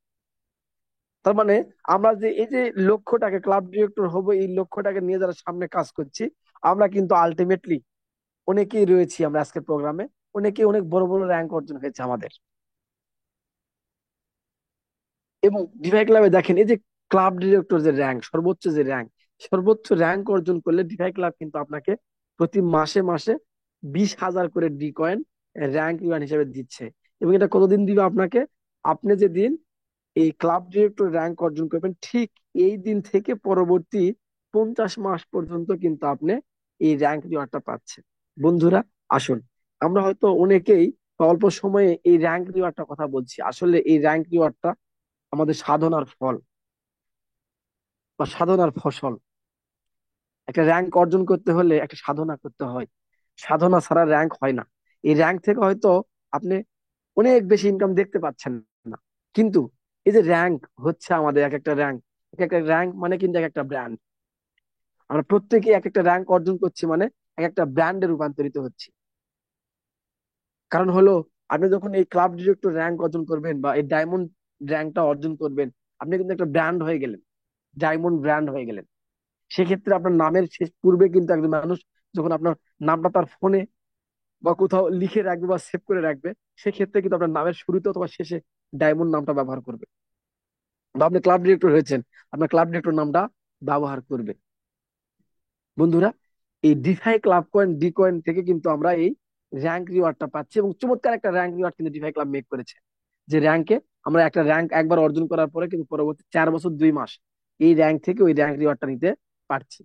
তার মানে আমরা যে এই যে লক্ষ্যটাকে, ক্লাব ডিরেক্টর হবো, এই লক্ষ্যটাকে নিয়ে যারা সামনে কাজ করছি, আমরা কিন্তু আলটিমেটলি অনেকেই রয়েছি আমরা আজকের প্রোগ্রামে, অনেকেই অনেক বড় বড় র্যাঙ্ক অর্জন হয়েছে আমাদের। এবং ডিভাই ক্লাবে দেখেন, এই যে ক্লাব ডিরেক্টর যে র্যাঙ্ক, সর্বোচ্চ যে র্যাঙ্ক, সর্বোচ্চ র্যাঙ্ক অর্জন করলে ডিভাই ক্লাব কিন্তু আপনাকে প্রতি মাসে মাসে 20,000 করে ডি কয়েন র্যাঙ্ক রিওয়ার্ড হিসেবে দিচ্ছে। এবং এটা কতদিন দিবে আপনাকে? আপনি যে দিন এই ক্লাব ডিরেক্টর র্যাঙ্ক অর্জন করবেন, ঠিক এই দিন থেকে পরবর্তী 50 মাস পর্যন্ত কিন্তু আপনি এই র্যাঙ্ক রিওয়ার্ডটা পাচ্ছেন। বন্ধুরা, আসুন, আমরা হয়তো অনেকেই অল্প সময়ে এই র্যাঙ্ক রিওয়ার্ডটার কথা বলছি, আসলে এই র্যাঙ্ক রিওয়ার্ডটা আমাদের সাধনার ফল বা সাধনার ফসল। একটা র্যাঙ্ক অর্জন করতে হলে একটা সাধনা করতে হয়, সাধনা ছাড়া র্যাঙ্ক হয় না। এই র্যাঙ্ক থেকে হয়তো আপনি অনেক বেশি ইনকাম দেখতে পাচ্ছেন না, কিন্তু এই যে র্যাঙ্ক হচ্ছে আমাদের এক একটা র্যাঙ্ক, এক একটা র্যাঙ্ক মানে কিন্তু এক একটা ব্র্যান্ড। আমরা প্রত্যেকে এক একটা র্যাঙ্ক অর্জন করছি মানে এক একটা ব্র্যান্ডে রূপান্তরিত হচ্ছে। কারণ হলো, আপনি যখন এই ক্লাব ডিরেক্টর র্যাঙ্ক অর্জন করবেন বা এই ডায়মন্ড র্যাঙ্কটা অর্জন করবেন, আপনি কিন্তু একটা ব্র্যান্ড হয়ে গেলেন, ডায়মন্ড ব্র্যান্ড হয়ে গেলেন। সেক্ষেত্রে আপনার নামের শেষ পূর্বে কিন্তু একজন মানুষ যখন আপনার নামটা তার ফোনে বা কোথাও লিখে রাখবে বা সেভ করে রাখবে, সেক্ষেত্রে কিন্তু আপনার নামের শুরুতে অথবা শেষে ডায়মন্ড নামটা ব্যবহার করবে। বা আপনি ক্লাব ডিরেক্টর হয়েছেন, আপনার ক্লাব ডিরেক্টর নামটা ব্যবহার করবে। বন্ধুরা, এই DeFi club coin D coin থেকে কিন্তু আমরা এই র্যাঙ্ক রিওয়ার্ডটা পাচ্ছি, এবং চমৎকার একটা র্যাঙ্ক রিওয়ার্ড কিন্তু ডিফাই ক্লাব মেক করেছে। যে র্যাঙ্কে আমরা একটা র্যাঙ্ক একবার অর্জন করার পরে কিন্তু পরবর্তী 4 বছর 2 মাস এই র্যাঙ্ক থেকে ওই র্যাঙ্ক রিওয়ার্ডটা নিতে পারছি।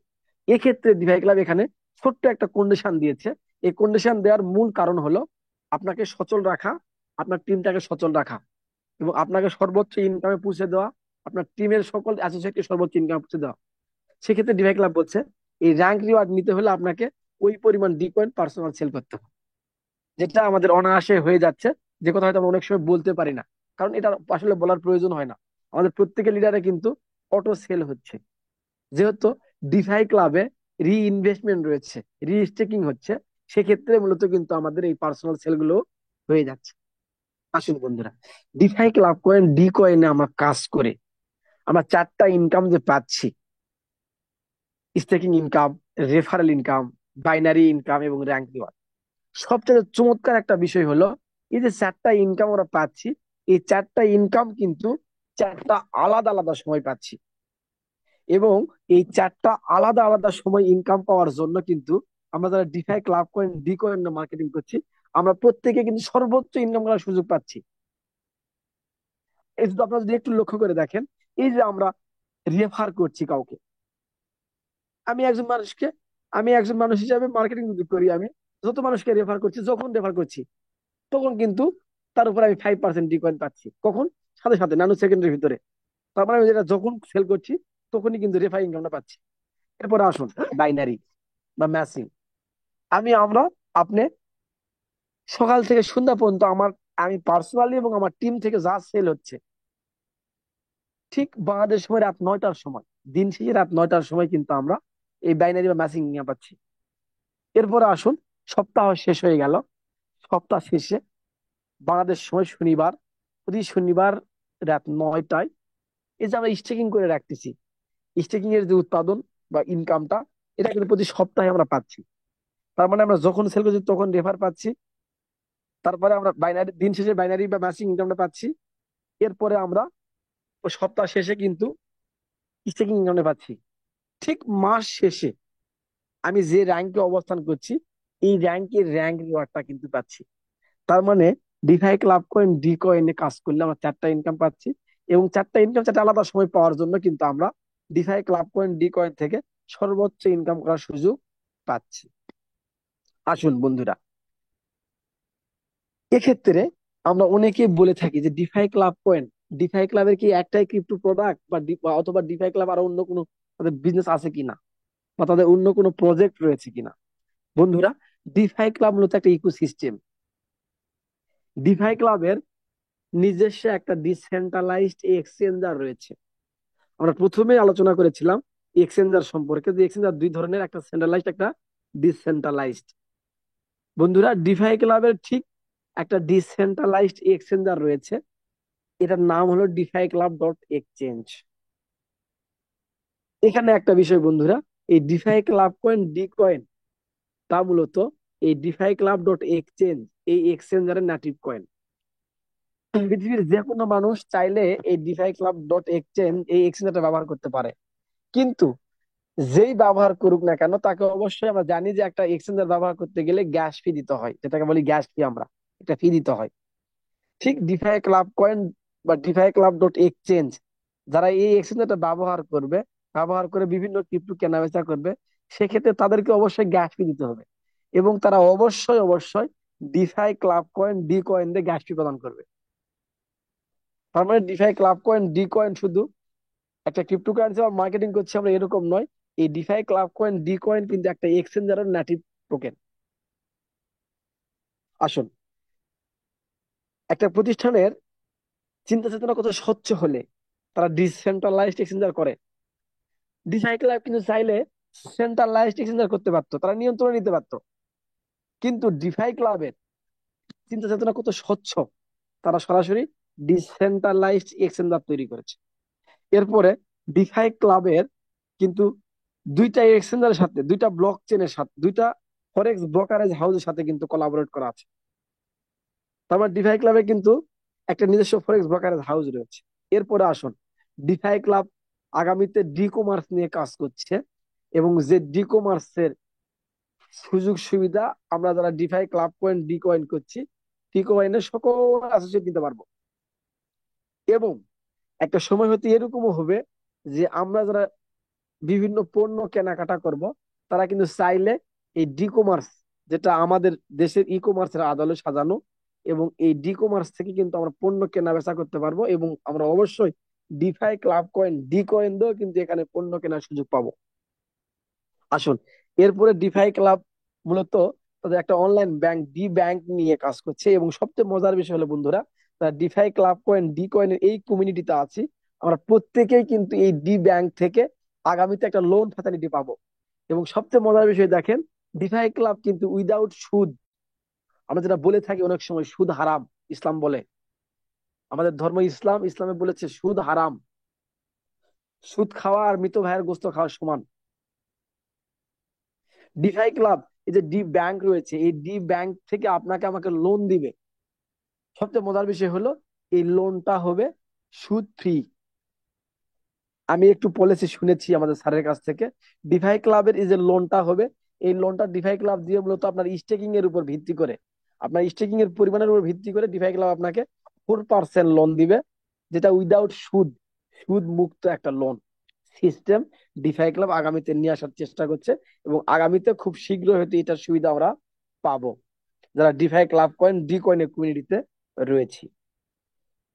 এক্ষেত্রে ডিভাই ক্লাব এখানে ছোট্ট একটা কন্ডিশন দিয়েছে। এই কন্ডিশন দেওয়ার মূল কারণ হলো আপনাকে সচল রাখা, আপনার টিমটাকে সচল রাখা, এবং আপনাকে সর্বোচ্চ ইনকামে পৌঁছে দেওয়া, আপনার টিমের সকল অ্যাসোসিয়েটকে সর্বোচ্চ ইনকামে পৌঁছে দেওয়া। সেক্ষেত্রে ডিভাই ক্লাব বলছে এই র্যাঙ্ক রিওয়ার্ড নিতে হলে আপনাকে ওই পরিমাণ ডি কয়েন পার্সোনাল সেল করতে হবে, যেটা আমাদের অনায়াসে হয়ে যাচ্ছে, যে কথা হয়তো আমরা অনেক সময় বলতে পারি না, কারণ এটা আসলে বলার প্রয়োজন হয় না। আমাদের প্রত্যেকের লিডারে কিন্তু অটো সেল হচ্ছে, যেহেতু ডিফাই ক্লাবে রি ইনভেস্টমেন্ট রয়েছে, রি স্টেকিং হচ্ছে, সেক্ষেত্রে মূলত কিন্তু আমাদের এই পার্সোনাল সেল গুলো হয়ে যাচ্ছে। আসুন বন্ধুরা, ডিফাই ক্লাব কয়েন ডি কয়েনে আমরা কাজ করে আমরা 4টা ইনকাম যে পাচ্ছি, staking income, referral income, binary income এবং র্যাঙ্ক রিওয়ার্ড। সবচেয়ে চমৎকার একটা বিষয় হলো, এই যে 4টা ইনকাম আমরা পাচ্ছি, এই 4টা ইনকাম কিন্তু 4টা আলাদা আলাদা সময় পাচ্ছি। এবং এই 4টা আলাদা আলাদা সময় ইনকাম পাওয়ার জন্য কিন্তু আমরা যারা defy club coin D coin marketing করছি, আমরা প্রত্যেকে কিন্তু সর্বোচ্চ ইনকাম করার সুযোগ পাচ্ছি। এই যদি আপনারা যদি একটু লক্ষ্য করে দেখেন, এই যে আমরা রেফার করছি কাউকে, আমি একজন মানুষকে, আমি একজন মানুষ হিসাবে মার্কেটিং যদি করি, আমি যত মানুষকে রেফার করছি, যখন রেফার করছি, তখন কিন্তু তার উপর আমি 5% ডিকয়েন পাচ্ছি। কখন? সাথে সাথে, ন্যানো সেকেন্ডের ভিতরে। তার মানে আমি যেটা যখন সেল করছি, তখনই কিন্তু রেফার ইনকামটা পাচ্ছি। এরপরে আসুন বাইনারি বা ম্যাচিং। আমরা আপনি সকাল থেকে সন্ধ্যা পর্যন্ত আমি পার্সোনালি এবং আমার টিম থেকে যা সেল হচ্ছে, ঠিক বাংলাদেশ সময় রাত 9টার সময়, দিন শেষে রাত 9টার সময় কিন্তু আমরা এই বাইনারি বা ম্যাচিং নিয়ে পাচ্ছি। এরপরে আসুন, সপ্তাহ শেষ হয়ে গেল, সপ্তাহ শেষে বাংলাদেশ সময় শনিবার, প্রতি শনিবার রাত 9টায় এই যে আমরা স্টেকিং করে রাখতেছি, স্টেকিং এর যে উৎপাদন বা ইনকামটা, এটা কিন্তু প্রতি সপ্তাহে আমরা পাচ্ছি। তার মানে আমরা যখন সেল করছি তখন রেফার পাচ্ছি, তারপরে আমরা বাইনারি দিন শেষে বাইনারি বা ম্যাচিং ইনকামটা পাচ্ছি। এরপরে আমরা ওই সপ্তাহ শেষে কিন্তু স্টেকিং ইনকামটা পাচ্ছি। ঠিক মাস শেষে আমি যে র্যাঙ্কে অবস্থান করছি, এই র্যাঙ্কের র্যাঙ্ক রিওয়ার্ডটা কিন্তু পাচ্ছি। তার মানে ডিফাই ক্লাব কয়েন ডি কয়েনে কাজ করলে আমরা 4টা ইনকাম পাচ্ছি, এবং 4টা ইনকাম 4টা আলাদা সময় পাওয়ার জন্য কিন্তু আমরা defy club coin D coin থেকে সর্বোচ্চ ইনকাম করার সুযোগ পাচ্ছি। আসুন বন্ধুরা, এক্ষেত্রে আমরা অনেকেই বলে থাকি যে ডিফাই ক্লাব কয়েন, ডিফাই ক্লাবের কি একটাই ক্রিপ্টো প্রোডাক্ট বা অথবা ডিফাই ক্লাব আরো অন্য কোনো তাদের বিজনেস আছে কিনা বা তাদের অন্য কোনো প্রজেক্ট রয়েছে কিনা। বন্ধুরা, ডিফাই ক্লাব মূলত একটা ইকোসিস্টেম। ডিফাই ক্লাবের নিজস্ব একটা ডিসেন্ট্রালাইজড এক্সচেঞ্জার রয়েছে। আমরা প্রথমে আলোচনা করেছিলাম এক্সচেঞ্জার সম্পর্কে, যে এক্সচেঞ্জার দুই ধরনের, একটা সেন্ট্রালাইজড একটা ডিসেন্ট্রালাইজড। বন্ধুরা, ডিফাই ক্লাবের ঠিক একটা ডিসেন্ট্রালাইজড এক্সচেঞ্জার রয়েছে, এটার নাম হলো ডিফাই ক্লাব ডট এক্সচেঞ্জ। এখানে একটা বিষয় বন্ধুরা, এই DeFi club coin D coin তা মূলত এই ডিফাই ক্লাব ডট এক্সচেঞ্জ এই এক্সচেঞ্জারের নেটিভ কয়েন। পৃথিবীর যে কোনো মানুষ চাইলে এই ডিফাই ক্লাব ডট এক্সচেঞ্জ এই এক্সচেঞ্জারটা ব্যবহার করতে পারে, কিন্তু যেই ব্যবহার করুক না কেন তাকে অবশ্যই, আমরা জানি যে একটা এক্সচেঞ্জার ব্যবহার করতে গেলে গ্যাস ফি দিতে হয়, যেটাকে বলি গ্যাস ফি, আমরা একটা ফি দিতে হয়। ঠিক ডিফাই ক্লাব কয়েন বা ডিফাই ক্লাব ডট এক্সচেঞ্জ, যারা এই এক্সচেঞ্জটা ব্যবহার করবে, ব্যবহার করে বিভিন্ন ক্রিপ্টো কেনাবেচা করবে, সেক্ষেত্রে তাদেরকে অবশ্যই গ্যাস ফি দিতে হবে, এবং তারা অবশ্যই অবশ্যই defy club coin D coin দিয়ে গ্যাস ফি প্রদান করবে। তার মানে DeFi club coin D coin শুধু একটা ক্রিপ্টো কারেন্সি বা মার্কেটিং করছে আমরা এরকম নয়, এই DeFi club coin D coin কিন্তু একটা এক্সচেঞ্জারের নেটিভ টোকেন। আসুন, একটা প্রতিষ্ঠানের চিন্তা চেতনা কত স্বচ্ছ হলে তারা ডিসেন্ট্রালাইজড এক্সচেঞ্জার করে। ডিফাই ক্লাব কিন্তু চাইলে সেন্ট্রালাইজড এক্সচেঞ্জার করতে পারতো, তারা নিয়ন্ত্রণে নিতে পারতো, কিন্তু ডিফাই ক্লাবের চিন্তা চেতনা কত স্বচ্ছ, তারা সরাসরি ডিসেন্ট্রালাইজড এক্সচেঞ্জার তৈরি করেছে। এরপরে ডিফাই ক্লাবের কিন্তু দুইটা এক্সচেঞ্জারের সাথে, দুইটা ব্লক চেনের সাথে, দুইটা ফরেক্স ব্রোকারেজ হাউসের সাথে কিন্তু কোলাবোরেট করা আছে। তার মানে ডিফাই ক্লাবে কিন্তু একটা নিজস্ব ফরেক্স ব্রোকারেজ হাউস রয়েছে। এরপরে আসুন, ডিফাই ক্লাব আগামীতে ডি কমার্স নিয়ে কাজ করছে, এবং যে ডি কমার্সের সুযোগ সুবিধা আমরা যারা defy club coin D coin করছি, ডি কয়েনের সকল অ্যাসোসিয়েট নিতে পারবো। এবং একটা সময় হতে এরকমও হবে যে আমরা যারা বিভিন্ন পণ্য কেনাকাটা করব, তারা কিন্তু চাইলে এই ডি কমার্স, যেটা আমাদের দেশের ই কমার্সের আদলে সাজানো, এবং এই ডি কমার্স থেকে কিন্তু আমরা পণ্য কেনা বেচা করতে পারবো, এবং আমরা অবশ্যই defy club coin D coin দিয়েও কিন্তু এখানে পণ্য কেনার সুযোগ পাবো। আসুন, এরপরে ডিফাই ক্লাব মূলত তাদের একটা অনলাইন ব্যাংক ডি ব্যাংক নিয়ে কাজ করছে, এবং সবচেয়ে মজার বিষয় হলো বন্ধুরা, তারা ডিফাই ক্লাব কয়েন ডি কয়েনের এই কমিউনিটিতে আছি, আমরা প্রত্যেকেই কিন্তু এই ডি ব্যাংক থেকে আগামীতে একটা লোন ফ্যাসিলিটি পাবো। এবং সবচেয়ে মজার বিষয় দেখেন, ডিফাই ক্লাব কিন্তু উইদাউট সুদ, আমরা যেটা বলে থাকি অনেক সময় সুদ হারাম, ইসলাম বলে, আমাদের ধর্ম ইসলাম, ইসলামে বলেছে সুদ হারাম, সুদ খাওয়া আর মৃত ভাইয়ের গোস্ত খাওয়া সমান। ডিফাই ক্লাব, এই যে ডি ব্যাংক রয়েছে, এই ডি ব্যাংক থেকে আপনাকে আমাকে লোন দিবে। সবচেয়ে মজার বিষয় হলো এই লোনটা হবে সুদ ফ্রি। আমি একটু পলিসি শুনেছি আমাদের স্যারের কাছ থেকে, ডিফাই ক্লাবের এই যে লোনটা হবে, এই লোনটা ডিফাই ক্লাব দিয়ে মূলত আপনার স্টেকিং এর উপর ভিত্তি করে, আপনার স্টেকিং এর পরিমাণের উপর ভিত্তি করে ডিফাই ক্লাব আপনাকে 4% লোন দিবে, যেটা উইদাউট সুদ, সুদ মুক্ত একটা লোন সিস্টেম ডিফাই ক্লাব আগামীতে নিয়ে আসার চেষ্টা করছে, এবং আগামীতে খুব শীঘ্র হয়তো এটার সুবিধা আমরা পাবো যারা ডিফাই ক্লাব কয়েন ডি কয়েনের কমিউনিটিতে রয়েছে।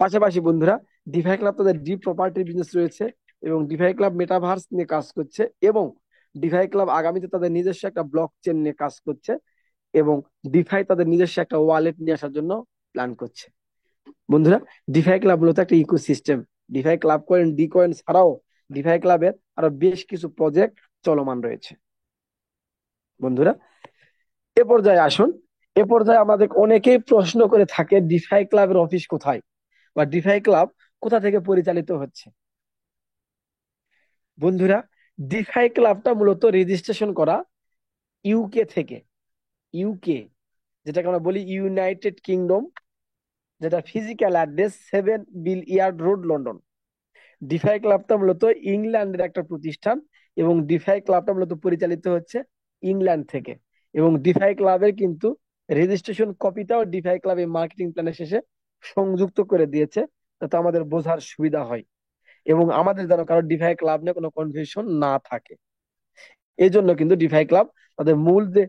পাশাপাশি বন্ধুরা, ডিফাই ক্লাব তাদের ডি প্রপার্টি বিজনেস রয়েছে, এবং ডিফাই ক্লাব মেটাভার্স নিয়ে কাজ করছে, এবং ডিফাই ক্লাব আগামীতে তাদের নিজস্ব একটা ব্লক চেন নিয়ে কাজ করছে, এবং ডিফাই তাদের নিজস্ব একটা ওয়ালেট নিয়ে আসার জন্য প্ল্যান করছে। বন্ধুরা, ডিফাই ক্লাব মূলত একটা ecosystem. Defy club coin D coin ছাড়াও ডিফাই ক্লাবের আরো বেশ কিছু প্রজেক্ট চলমান রয়েছে। বন্ধুরা, এ পর্যায়ে আসুন, এ পর্যায়ে আমাদের অনেকেই প্রশ্ন করে থাকে ডিফাই ক্লাবের অফিস কোথায়, বা ডিফাই ক্লাব কোথা থেকে পরিচালিত হচ্ছে। বন্ধুরা, ডিফাই ক্লাবটা মূলত রেজিস্ট্রেশন করা ইউকে থেকে। ইউকে, যেটাকে আমরা বলি ইউনাইটেড কিংডম, যেটা ফিজিক্যাল অ্যাড্রেস 7 বিল ইয়ার্ড রোড, লন্ডন। ডিফাই ক্লাবটা মূলত ইংল্যান্ডের একটা প্রতিষ্ঠান, এবং ডিফাই ক্লাবটা মূলত পরিচালিত হচ্ছে ইংল্যান্ড থেকে, এবং ডিফাই ক্লাবের কিন্তু রেজিস্ট্রেশন কপিটাও ডিফাই ক্লাবের মার্কেটিং প্ল্যানের শেষে সংযুক্ত করে দিয়েছে, যাতে আমাদের বোঝার সুবিধা হয়, এবং আমাদের যেন কারো ডিফাই ক্লাব নিয়ে কোনো কনফিউশন না থাকে। এই জন্য কিন্তু ডিফাই ক্লাব তাদের মূল যে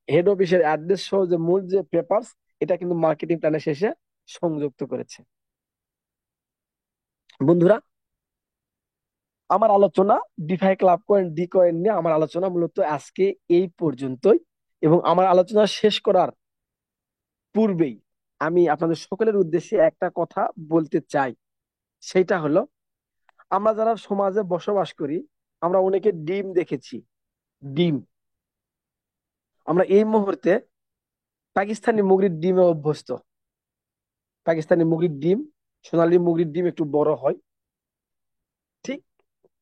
হেড অফিসের অ্যাড্রেস সহ যে মূল যে পেপারস, এটা কিন্তু মার্কেটিং প্ল্যানের শেষে সংযুক্ত করেছে। বন্ধুরা, আমার আলোচনা defy club coin D coin নিয়ে আমার আলোচনা মূলত আজকে এই পর্যন্তই। এবং আমার আলোচনা শেষ করার পূর্বেই আমি আপনাদের সকলের উদ্দেশ্যে একটা কথা বলতে চাই। সেটা হলো, আমরা যারা সমাজে বসবাস করি, আমরা অনেকে ডিম দেখেছি। ডিম, আমরা এই মুহূর্তে পাকিস্তানি মুরগির ডিমে অভ্যস্ত। পাকিস্তানি মুরগির ডিম, সোনালী মুরগির ডিম একটু বড় হয়, ঠিক।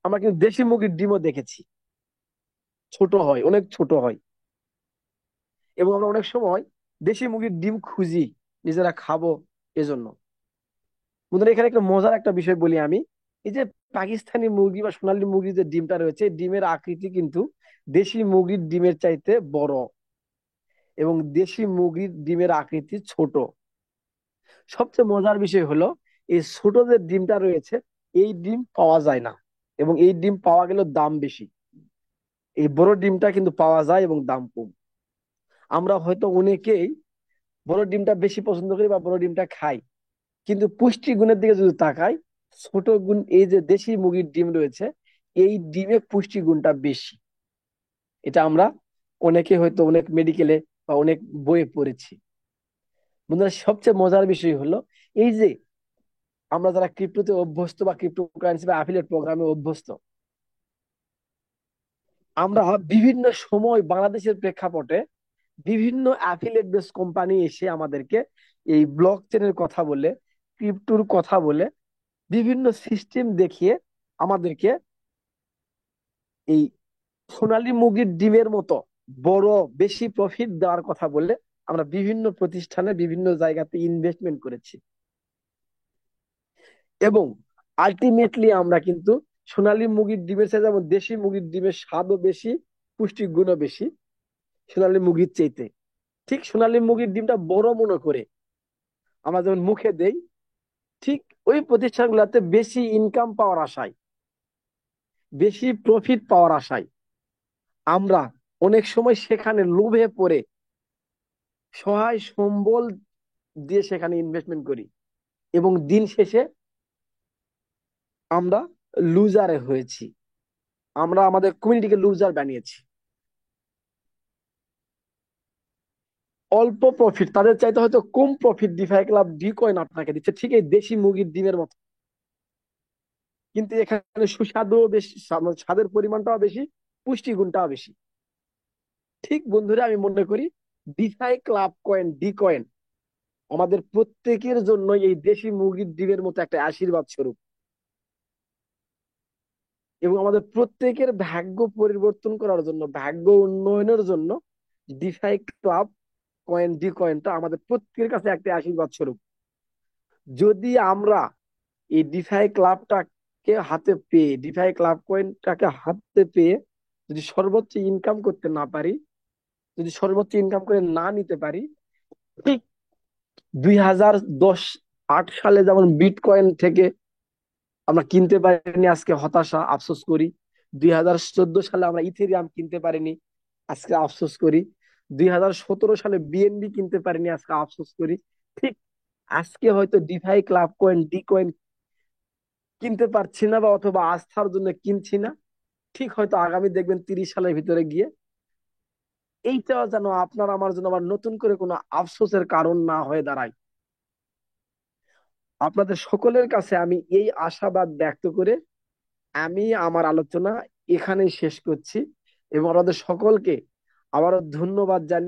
আমরা কিন্তু দেশি মুরগির ডিমও দেখেছি, ছোট হয়, অনেক ছোট হয়। এবং আমরা অনেক সময় দেশি মুরগির ডিম খুঁজি নিজেরা খাবো এজন্য। বন্ধুরা, এখানে একটা মজার একটা বিষয় বলি আমি। এই যে পাকিস্তানি মুরগি বা সোনালী মুরগির যে ডিমটা রয়েছে, ডিমের আকৃতি কিন্তু দেশি মুরগির ডিমের চাইতে বড়, এবং দেশি মুরগির ডিমের আকৃতি ছোট। সবচেয়ে মজার বিষয় হলো, এই ছোট যে ডিমটা রয়েছে, এই ডিম পাওয়া যায় না, এবং এই ডিম পাওয়া গেলেও দাম বেশি। এই বড় ডিমটা কিন্তু পাওয়া যায় এবং দাম কম। আমরা হয়তো অনেকেই বড় ডিমটা বেশি পছন্দ করি বা বড় ডিমটা খাই, কিন্তু পুষ্টি গুণের দিকে যদি তাকাই, ছোট গুণ এই যে দেশি মুরগির ডিম রয়েছে, এই ডিমে পুষ্টি গুণটা বেশি। এটা আমরা অনেকে হয়তো অনেক মেডিকেলে বা অনেক বইয়ে পড়েছি। বন্ধুরা, সবচেয়ে মজার বিষয় হলো, এই যে আমরা যারা ক্রিপ্টোতে অভ্যস্ত বা ক্রিপ্টো কারেন্সি বা অ্যাফিলিয়েট প্রোগ্রামে অভ্যস্ত, আমরা বিভিন্ন সময় বাংলাদেশের প্রেক্ষাপটে বিভিন্ন অ্যাফিলিয়েট বেস কোম্পানি এসে আমাদেরকে এই ব্লক চেনের কথা বলে, ক্রিপ্টোর কথা বলে, বিভিন্ন সিস্টেম দেখিয়ে আমাদেরকে এই সোনালী মুরগির ডিমের মতো বড়, বেশি প্রফিট দেওয়ার কথা বলে আমরা বিভিন্ন প্রতিষ্ঠানে বিভিন্ন জায়গাতে ইনভেস্টমেন্ট করেছি। এবং আলটিমেটলি আমরা কিন্তু সোনালী মুরগির ডিমের চাইতে, যেমন দেশি মুরগির ডিমের স্বাদও বেশি, পুষ্টি গুণও বেশি সোনালী মুরগির চাইতে। ঠিক সোনালী মুরগির ডিমটা বড় মনে করে আমরা যেমন মুখে দেই, ঠিক ওই প্রতিষ্ঠানগুলোতে বেশি ইনকাম পাওয়ার আশায়, বেশি প্রফিট পাওয়ার আশায় আমরা অনেক সময় সেখানে লোভে পড়ে সহায় সম্বল দিয়ে সেখানে ইনভেস্টমেন্ট করি, এবং দিন শেষে আমরা লুজারে হয়েছি। আমরা আমাদের কমিউনিটিকে লুজার বানিয়েছি। অল্প প্রফিট, তাদের চাইতে হয়তো কম profit DeFi club D coin আপনাকে দিচ্ছে, ঠিক এই দেশি মুরগির ডিমের মতো। কিন্তু এখানে সুস্বাদু বেশি, স্বাদের পরিমাণটাও বেশি, পুষ্টিগুণটাও বেশি। ঠিক বন্ধুরা, আমি মনে করি defy club coin D coin আমাদের প্রত্যেকের জন্য এই দেশি মুরগির ডিমের মতো একটা আশীর্বাদ স্বরূপ, এবং আমাদের প্রত্যেকের ভাগ্য পরিবর্তন করার জন্য, ভাগ্য উন্নয়নের জন্য ডিফাই ক্লাব কয়েন ডি কয়েনটা আমাদের প্রত্যেকের কাছে একটা আশীর্বাদ স্বরূপ। যদি আমরা এই ডিফাই ক্লাবটাকে হাতে পেয়ে, ডিফাই ক্লাব কয়েনটাকে হাতে পেয়ে যদি সর্বোচ্চ ইনকাম করতে না পারি, যদি সর্বোচ্চ ইনকাম করে না নিতে পারি, ঠিক 2008 সালে যেমন বিটকয়েন থেকে আমরা কিনতে পারিনি, আজকে হতাশা আফসোস করি। 2014 সালে আমরা ইথেরিয়াম কিনতে পারিনি, আজকে আফসোস করি। 2017 সালে বিএনবি কিনতে পারিনি, আজকে আফসোস করি। ঠিক আজকে হয়তো defy club coin D coin কিনতে পারছি না, বা অথবা আস্থার জন্য কিনছি না, ঠিক হয়তো আগামী দেখবেন 30 সালের ভিতরে গিয়ে এইটাও যেন আপনার আমার জন্য আবার নতুন করে কোনো আফসোসের কারণ না হয়ে দাঁড়ায়। আপনাদের সকলের কাছে আমি এই আশাবাদ ব্যক্ত করে আমি আমার আলোচনা এখানেই শেষ করছি, এবং আপনাদের সকলকে আবারও ধন্যবাদ জানিয়ে